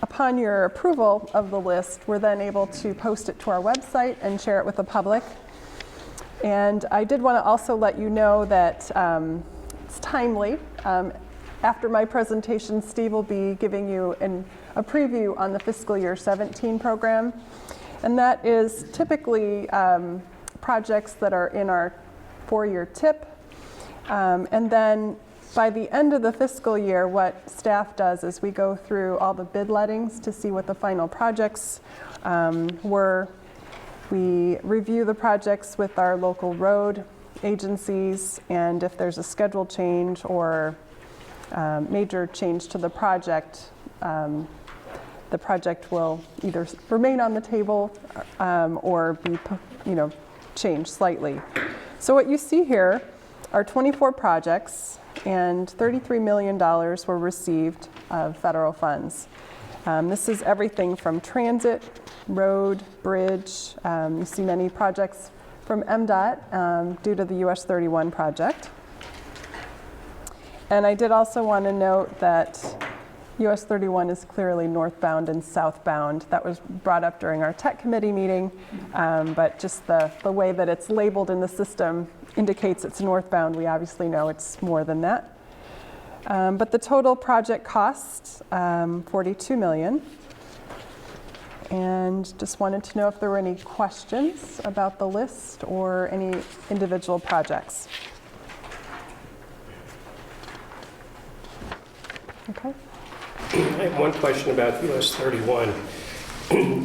upon your approval of the list, we're then able to post it to our website and share it with the public. And I did want to also let you know that it's timely. After my presentation, Steve will be giving you a preview on the fiscal year 17 program. And that is typically projects that are in our 4-year TIP. And then by the end of the fiscal year, what staff does is we go through all the bid lettings to see what the final projects were. We review the projects with our local road agencies, and if there's a schedule change or major change to the project will either remain on the table or be, changed slightly. So what you see here are 24 projects, and $33 million were received of federal funds. This is everything from transit, road, bridge. You see many projects from MDOT due to the US 31 project. And I did also want to note that US 31 is clearly northbound and southbound. That was brought up during our tech committee meeting, but just the way that it's labeled in the system indicates it's northbound. We obviously know it's more than that. But the total project costs $42 million. And just wanted to know if there were any questions about the list or any individual projects. Okay. I have one question about US 31.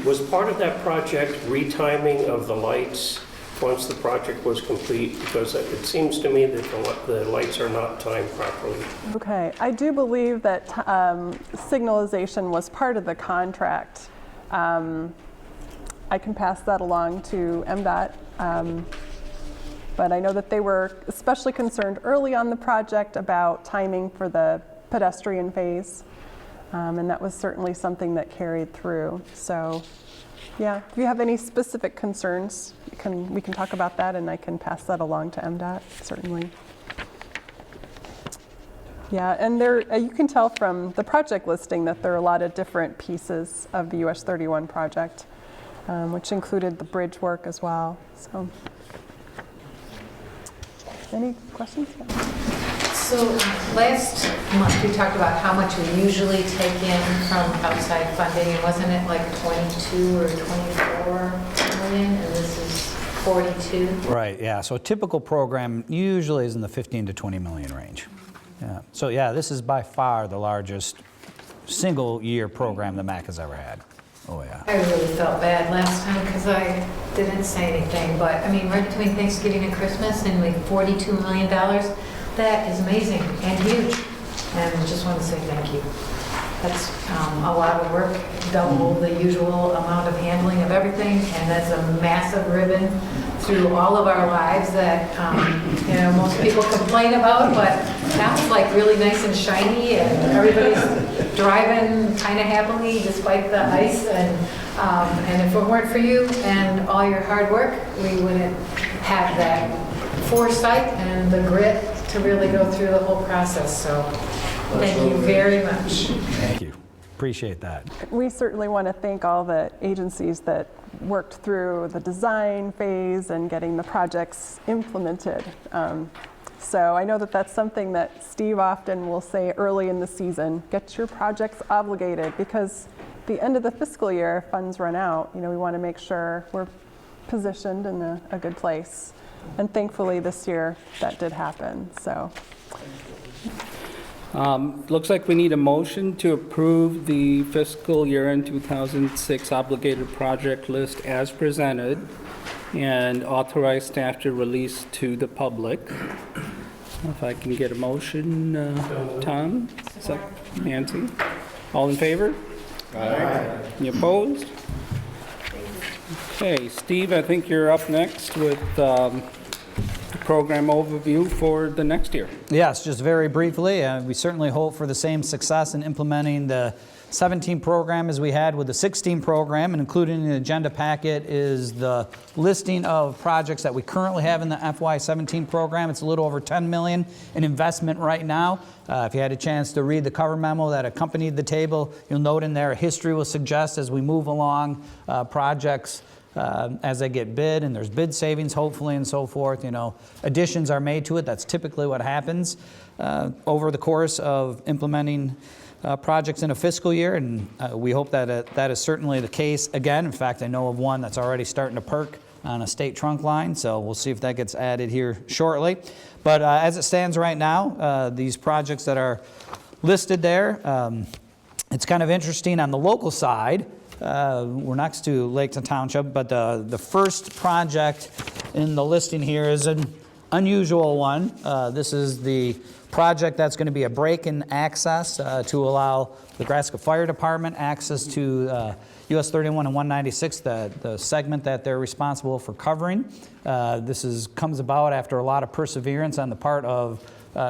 Was part of that project retiming of the lights once the project was complete? Because it seems to me that the lights are not timed properly. Okay, I do believe that signalization was part of the contract. I can pass that along to MDOT, but I know that they were especially concerned early on the project about timing for the pedestrian phase, and that was certainly something that carried through. So yeah, if you have any specific concerns, we can talk about that, and I can pass that along to MDOT, certainly. Yeah, and you can tell from the project listing that there are a lot of different pieces of the US 31 project, which included the bridge work as well. So, any questions? So last month, we talked about how much we usually take in from outside funding, and wasn't it like 22 or 24 million, and this is 42? Right, yeah. So a typical program usually is in the 15 to 20 million range. Yeah. So yeah, this is by far the largest single-year program the MACC has ever had. Oh yeah. I really felt bad last time because I didn't say anything, but I mean, right between Thanksgiving and Christmas, and like $42 million, that is amazing and huge. And I just want to say thank you. That's a lot of work, double the usual amount of handling of everything, and that's a massive ribbon through all of our lives that, you know, most people complain about, but now it's like really nice and shiny and everybody's driving kind of happily despite the ice. And if it weren't for you and all your hard work, we wouldn't have that foresight and the grit to really go through the whole process. So thank you very much. Thank you. Appreciate that. We certainly want to thank all the agencies that worked through the design phase and getting the projects implemented. So I know that that's something that Steve often will say early in the season, get your projects obligated, because the end of the fiscal year, funds run out, you know, we want to make sure we're positioned in a good place. And thankfully this year that did happen, so. Looks like we need a motion to approve the fiscal year-end 2006 obligated project list as presented and authorize staff to release to the public. If I can get a motion, Tom? Nancy? All in favor? Aye. Any opposed? Okay, Steve, I think you're up next with the program overview for the next year. Yes, just very briefly, we certainly hope for the same success in implementing the 17 program as we had with the 16 program, and included in the agenda packet is the listing of projects that we currently have in the FY17 program. It's a little over $10 million in investment right now. If you had a chance to read the cover memo that accompanied the table, you'll note in there history will suggest as we move along projects as they get bid, and there's bid savings hopefully and so forth, you know, additions are made to it. That's typically what happens over the course of implementing projects in a fiscal year, and we hope that that is certainly the case again. In fact, I know of one that's already starting to perk on a state trunk line, so we'll see if that gets added here shortly. But as it stands right now, these projects that are listed there, it's kind of interesting on the local side. We're next to Laketon Township, but the first project in the listing here is an unusual one. This is the project that's going to be a break-in access to allow the Nebraska Fire Department access to US 31 and 196, the segment that they're responsible for covering. This comes about after a lot of perseverance on the part of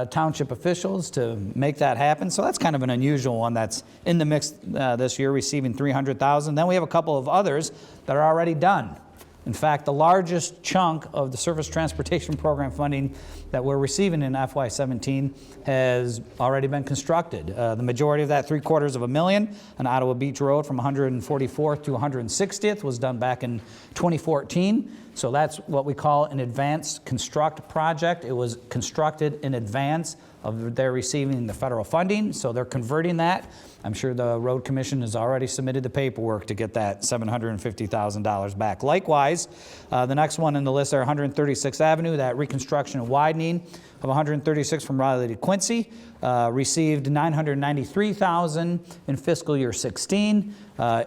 township officials to make that happen. So that's kind of an unusual one that's in the mix this year, receiving $300,000. Then we have a couple of others that are already done. In fact, the largest chunk of the Surface Transportation Program funding that we're receiving in FY17 has already been constructed. The majority of that, $750,000 on Ottawa Beach Road from 144th to 160th, was done back in 2014. So that's what we call an advanced construct project. It was constructed in advance of their receiving the federal funding, so they're converting that. I'm sure the Road Commission has already submitted the paperwork to get that $750,000 back. Likewise, the next one in the list are 136th Avenue, that reconstruction and widening of 136 from Riley to Quincy, received $993,000 in fiscal year 16.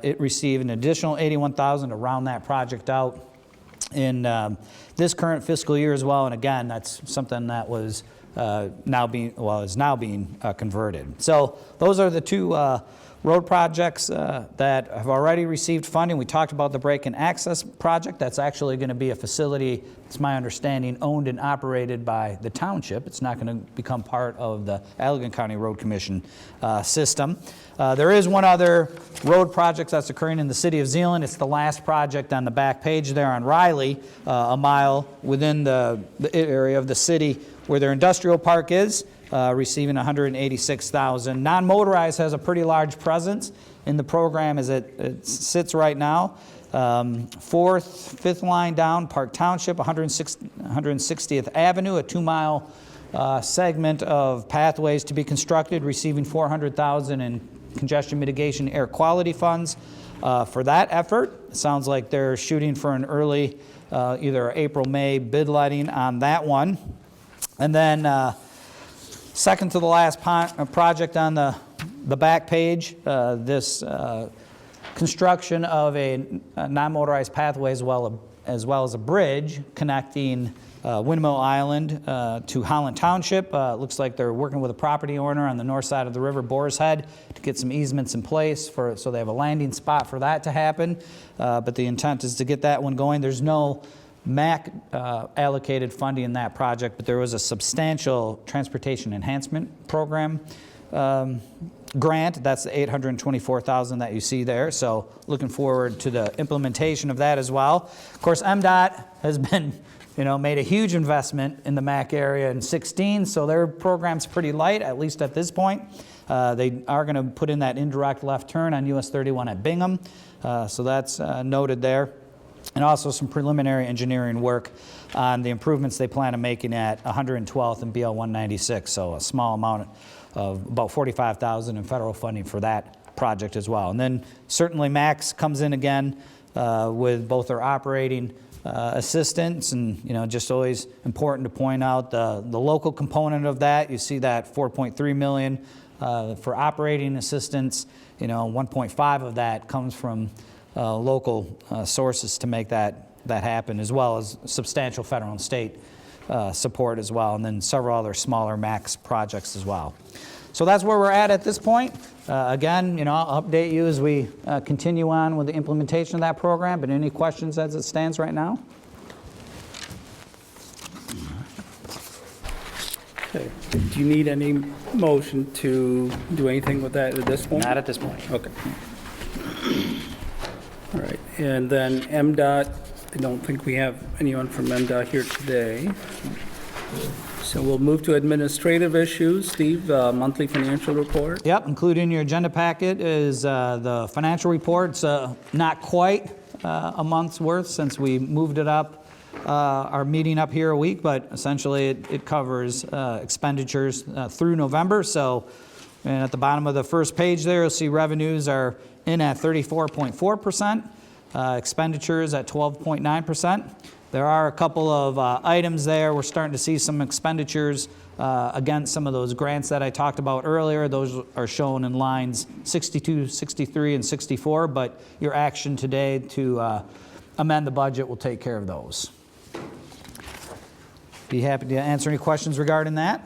It received an additional $81,000 to round that project out in this current fiscal year as well. And again, that's something that was is now being converted. So those are the two road projects that have already received funding. We talked about the break-in access project. That's actually going to be a facility, it's my understanding, owned and operated by the township. It's not going to become part of the Allegan County Road Commission system. There is one other road project that's occurring in the city of Zeeland. It's the last project on the back page there on Riley, a mile within the area of the city where their industrial park is, receiving $186,000. Non-motorized has a pretty large presence in the program as it sits right now. Fifth line down, Park Township, 160th Avenue, a 2-mile segment of pathways to be constructed, receiving $400,000 in congestion mitigation air quality funds for that effort. It sounds like they're shooting for an early, either April, May bid letting on that one. And then second to the last project on the back page, this construction of a non-motorized pathway as well as a bridge connecting Windmill Island to Holland Township. Looks like they're working with a property owner on the north side of the river, Boar's Head, to get some easements in place so they have a landing spot for that to happen. But the intent is to get that one going. There's no MACC allocated funding in that project, but there was a substantial transportation enhancement program grant. That's the $824,000 that you see there. So looking forward to the implementation of that as well. Of course, MDOT has been, made a huge investment in the MACC area in 16, so their program's pretty light, at least at this point. They are going to put in that indirect left turn on US 31 at Bingham, so that's noted there. And also some preliminary engineering work on the improvements they plan on making at 112th and BL 196, so a small amount of about $45,000 in federal funding for that project as well. And then certainly MACC comes in again with both their operating assistance, and just always important to point out the local component of that. You see that $4.3 million for operating assistance. 1.5 of that comes from local sources to make that happen, as well as substantial federal and state support as well, and then several other smaller MACC projects as well. So that's where we're at this point. Again, I'll update you as we continue on with the implementation of that program, but any questions as it stands right now? Okay. Do you need any motion to do anything with that at this point? Not at this point. Okay. All right, and then MDOT, I don't think we have anyone from MDOT here today. So we'll move to administrative issues. Steve, monthly financial report. Yep, included in your agenda packet is the financial report. It's not quite a month's worth since we moved it up, our meeting up here a week, but essentially it covers expenditures through November. So, and at the bottom of the first page there, you'll see revenues are in at 34.4%, expenditures at 12.9%. There are a couple of items there. We're starting to see some expenditures against some of those grants that I talked about earlier. Those are shown in lines 62, 63, and 64, but your action today to amend the budget will take care of those. Be happy to answer any questions regarding that.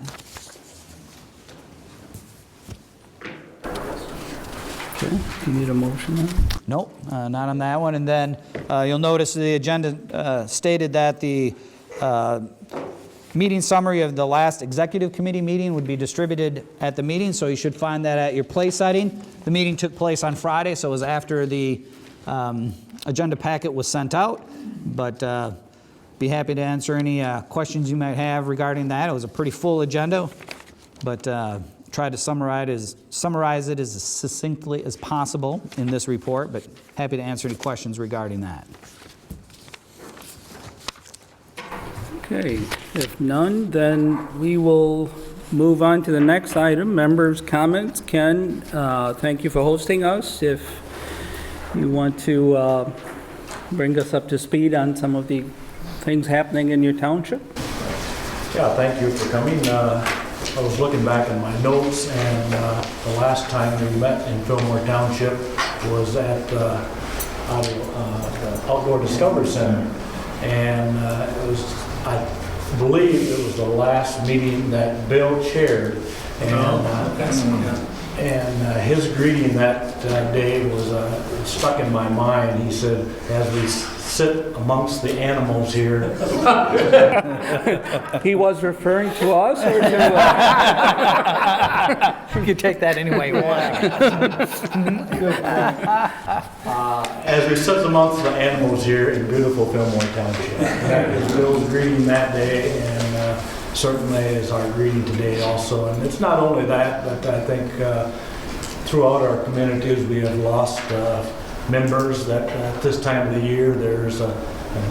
Okay, do you need a motion then? Nope, not on that one. And then you'll notice the agenda stated that the meeting summary of the last executive committee meeting would be distributed at the meeting, so you should find that at your place setting. The meeting took place on Friday, so it was after the agenda packet was sent out, but be happy to answer any questions you might have regarding that. It was a pretty full agenda, but tried to summarize it as succinctly as possible in this report, but happy to answer any questions regarding that. Okay, if none, then we will move on to the next item, members' comments. Ken, thank you for hosting us. If you want to bring us up to speed on some of the things happening in your township. Yeah, thank you for coming. I was looking back in my notes, and the last time we met in Fillmore Township was at the Outdoor Discovery Center. And it was, I believe it was the last meeting that Bill chaired. And his greeting that day was stuck in my mind. He said, as we sit amongst the animals here. He was referring to us or to... You can take that any way you want. As we sit amongst the animals here in beautiful Fillmore Township. That was Bill's greeting that day, and certainly is our greeting today also. And it's not only that, but I think throughout our communities we have lost members that at this time of the year there's an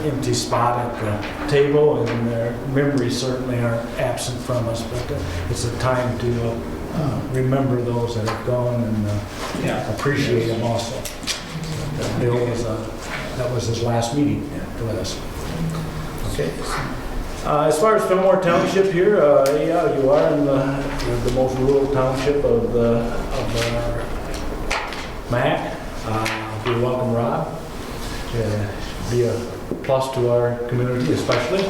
empty spot at the table, and their memories certainly aren't absent from us, but it's a time to remember those that have gone and appreciate them also. Bill was, that was his last meeting with us. Okay. As far as Fillmore Township here, yeah, you are in the most rural township of our MACC. We welcome Rob. Be a plus to our community, especially.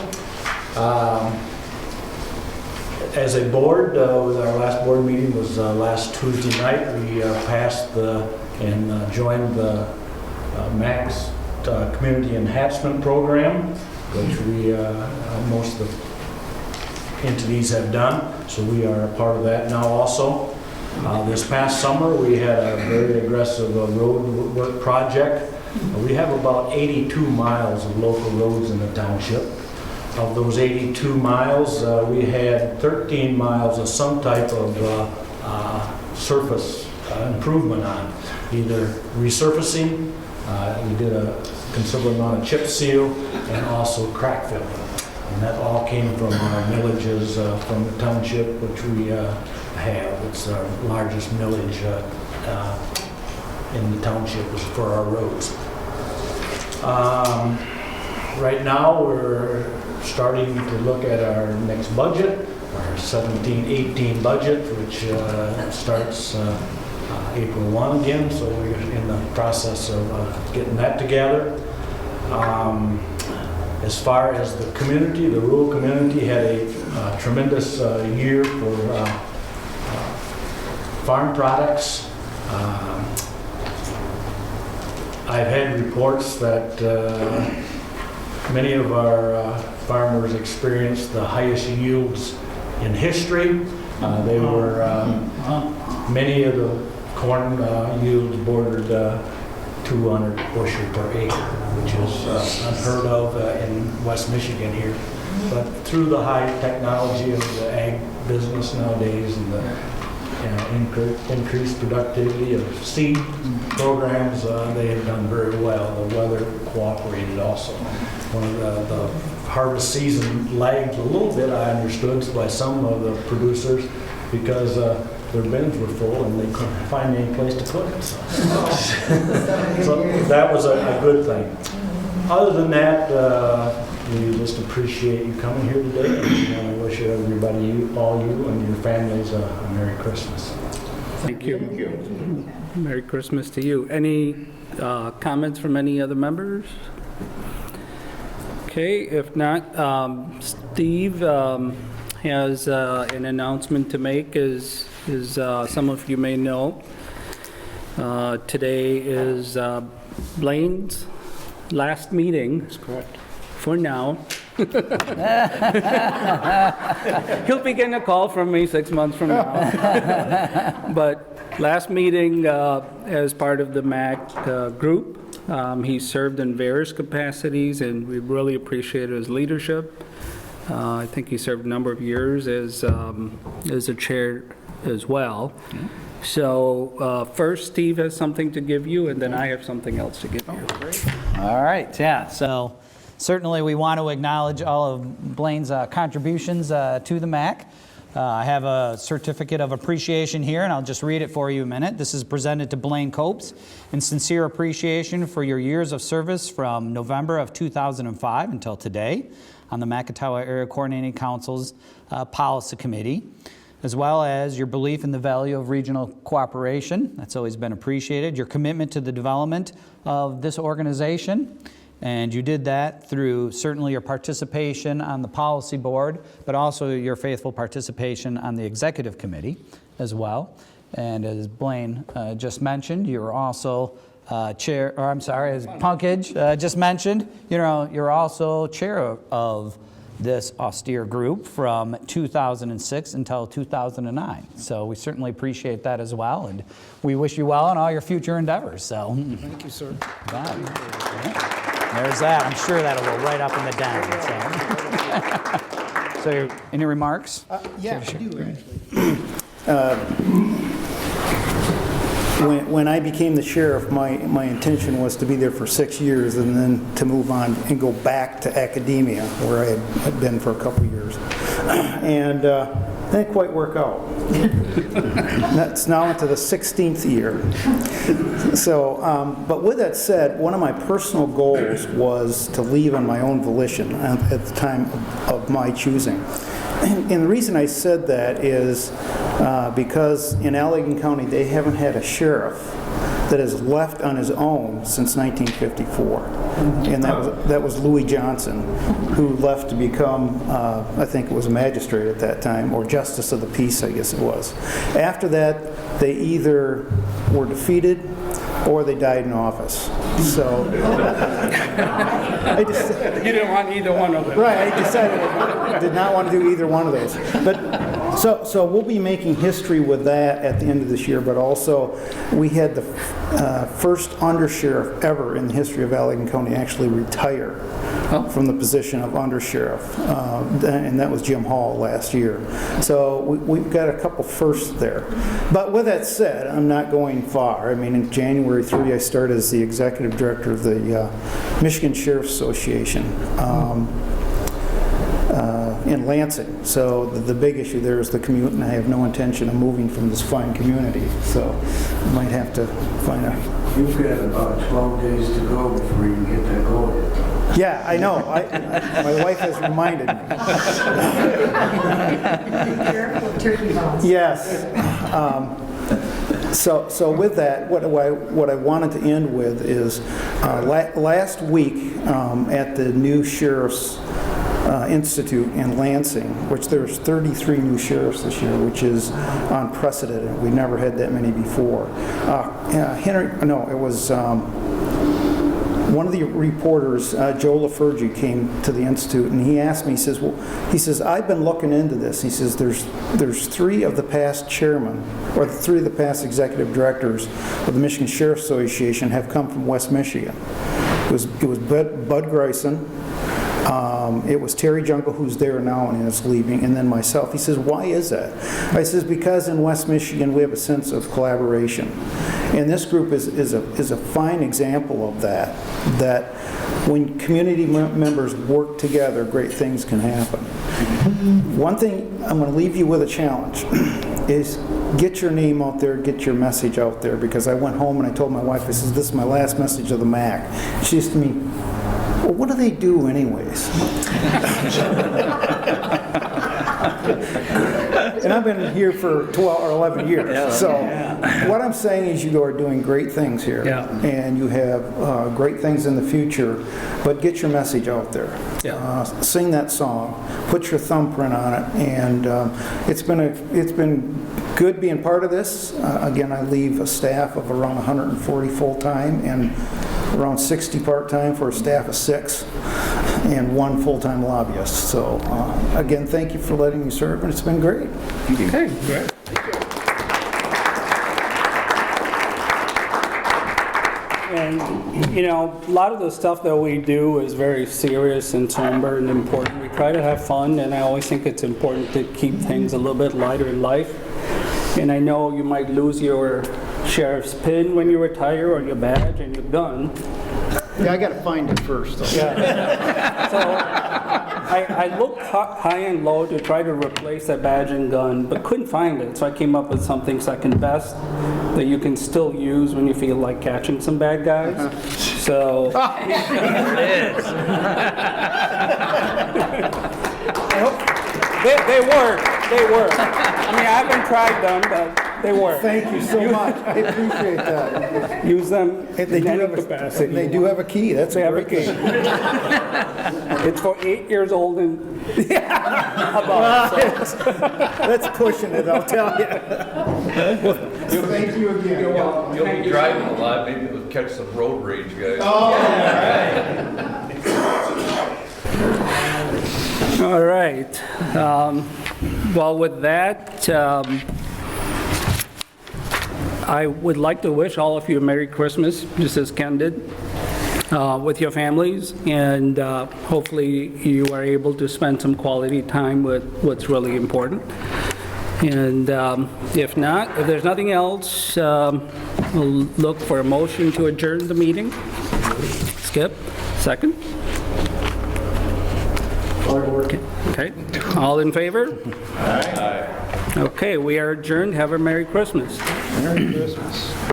As a board, with our last board meeting was last Tuesday night. We passed and joined the MACC's Community Enhancement Program. which we, most of the entities have done, so we are a part of that now also. This past summer, we had a very aggressive road work project. We have about 82 miles of local roads in the township. Of those 82 miles, we had 13 miles of some type of surface improvement on, either resurfacing, we did a considerable amount of chip seal, and also crack filling. And that all came from our millages from the township, which we have. It's our largest millage in the township is for our roads. Right now, we're starting to look at our next budget, our 17-18 budget, which starts April 1 again, so we're in the process of getting that together. As far as the community, the rural community had a tremendous year for farm products. I've had reports that many of our farmers experienced the highest yields in history. They were, many of the corn yields bordered 200 bushel per acre, which is unheard of in West Michigan here. But through the high technology of the ag business nowadays and the increased productivity of seed programs, they have done very well. The weather cooperated also. One of the harvest season lagged a little bit, I understood, by some of the producers because their bins were full and they couldn't find any place to put it. So that was a good thing. Other than that, we just appreciate you coming here today, and I wish everybody, all you and your families, a Merry Christmas. Thank you. Merry Christmas to you. Any comments from any other members? Okay, if not, Steve has an announcement to make, as some of you may know. Today is Blaine's last meeting. That's correct. For now. He'll be getting a call from me 6 months from now. But last meeting as part of the MACC group, he served in various capacities, and we really appreciate his leadership. I think he served a number of years as a chair as well. So first, Steve has something to give you, and then I have something else to give you. All right, yeah. So certainly we want to acknowledge all of Blaine's contributions to the MACC. I have a certificate of appreciation here, and I'll just read it for you a minute. This is presented to Blaine Copes in sincere appreciation for your years of service from November of 2005 until today on the Macatawa Area Coordinating Council's Policy Committee, as well as your belief in the value of regional cooperation. That's always been appreciated. Your commitment to the development of this organization. And you did that through certainly your participation on the policy board, but also your faithful participation on the executive committee as well. And as Blaine just mentioned, you're also chair, or I'm sorry, as Punkage just mentioned, you're also chair of this austere group from 2006 until 2009. So we certainly appreciate that as well, and we wish you well in all your future endeavors. So thank you, sir. There's that. I'm sure that'll go right up in the den. So any remarks? Yeah, I do actually. When I became the sheriff, my intention was to be there for 6 years and then to move on and go back to academia, where I had been for a couple years. And didn't quite work out. That's now into the 16th year. So, but with that said, one of my personal goals was to leave on my own volition at the time of my choosing. And the reason I said that is because in Allegan County, they haven't had a sheriff that has left on his own since 1954. And that was Louis Johnson, who left to become, I think it was a magistrate at that time, or justice of the peace, I guess it was. After that, they either were defeated or they died in office. So I just, You didn't want either one of them. right, I decided I did not want to do either one of those. But so we'll be making history with that at the end of this year, but also we had the first undersheriff ever in the history of Allegan County actually retire from the position of undersheriff, and that was Jim Hall last year. So we've got a couple firsts there. But with that said, I'm not going far. I mean, in January 3, I started as the executive director of the Michigan Sheriff's Association in Lansing. So the big issue there is the commute, and I have no intention of moving from this fine community. So I might have to find a... You've got about 12 days to go before you get that goal. Yeah, I know. My wife has reminded me. Be careful of turkey bones. Yes. So with that, what I wanted to end with is last week at the new Sheriff's Institute in Lansing, which there's 33 new sheriffs this year, which is unprecedented. We never had that many before. It was one of the reporters, Joe LaFergie, came to the Institute, and he asked me, he says, I've been looking into this. He says, there's 3 of the past chairmen, or 3 of the past executive directors of the Michigan Sheriff's Association have come from West Michigan. It was Bud Greisen, it was Terry Jungle, who's there now and is leaving, and then myself. He says, why is that? I says, because in West Michigan we have a sense of collaboration. And this group is a fine example of that when community members work together, great things can happen. One thing, I'm going to leave you with a challenge, is get your name out there, get your message out there, because I went home and I told my wife, I says, this is my last message of the MACC. She says to me, well, what do they do anyways? And I've been here for 12 or 11 years. So what I'm saying is you are doing great things here. Yeah. And you have great things in the future, but get your message out there. Yeah. Sing that song, put your thumbprint on it, and it's been good being part of this. Again, I leave a staff of around 140 full-time and around 60 part-time for a staff of 6 and 1 full-time lobbyist. So again, thank you for letting me serve, and it's been great. Okay, great. And, a lot of the stuff that we do is very serious and somber and important. We try to have fun, and I always think it's important to keep things a little bit lighter in life. And I know you might lose your sheriff's pin when you retire, or your badge and your gun. Yeah, I got to find it first, though. Yeah. So I looked high and low to try to replace that badge and gun, but couldn't find it. So I came up with something second best that you can still use when you feel like catching some bad guys. So they work. They work. I mean, I haven't tried them, but they work. Thank you so much. I appreciate that. Use them They in do any have capacity. They do have a key. That's They a have a great key. thing. It's for 8 years old and above. So. That's pushing it, I'll tell you. Thank you again. You'll be driving a lot, maybe you'll catch some road rage, guys. All right. Well, with that, I would like to wish all of you a Merry Christmas, just as Ken did, with your families, and hopefully you are able to spend some quality time with what's really important. And if there's nothing else, we'll look for a motion to adjourn the meeting. Skip, second. Okay, all in favor? Aye. Okay, we are adjourned. Have a Merry Christmas. Merry Christmas.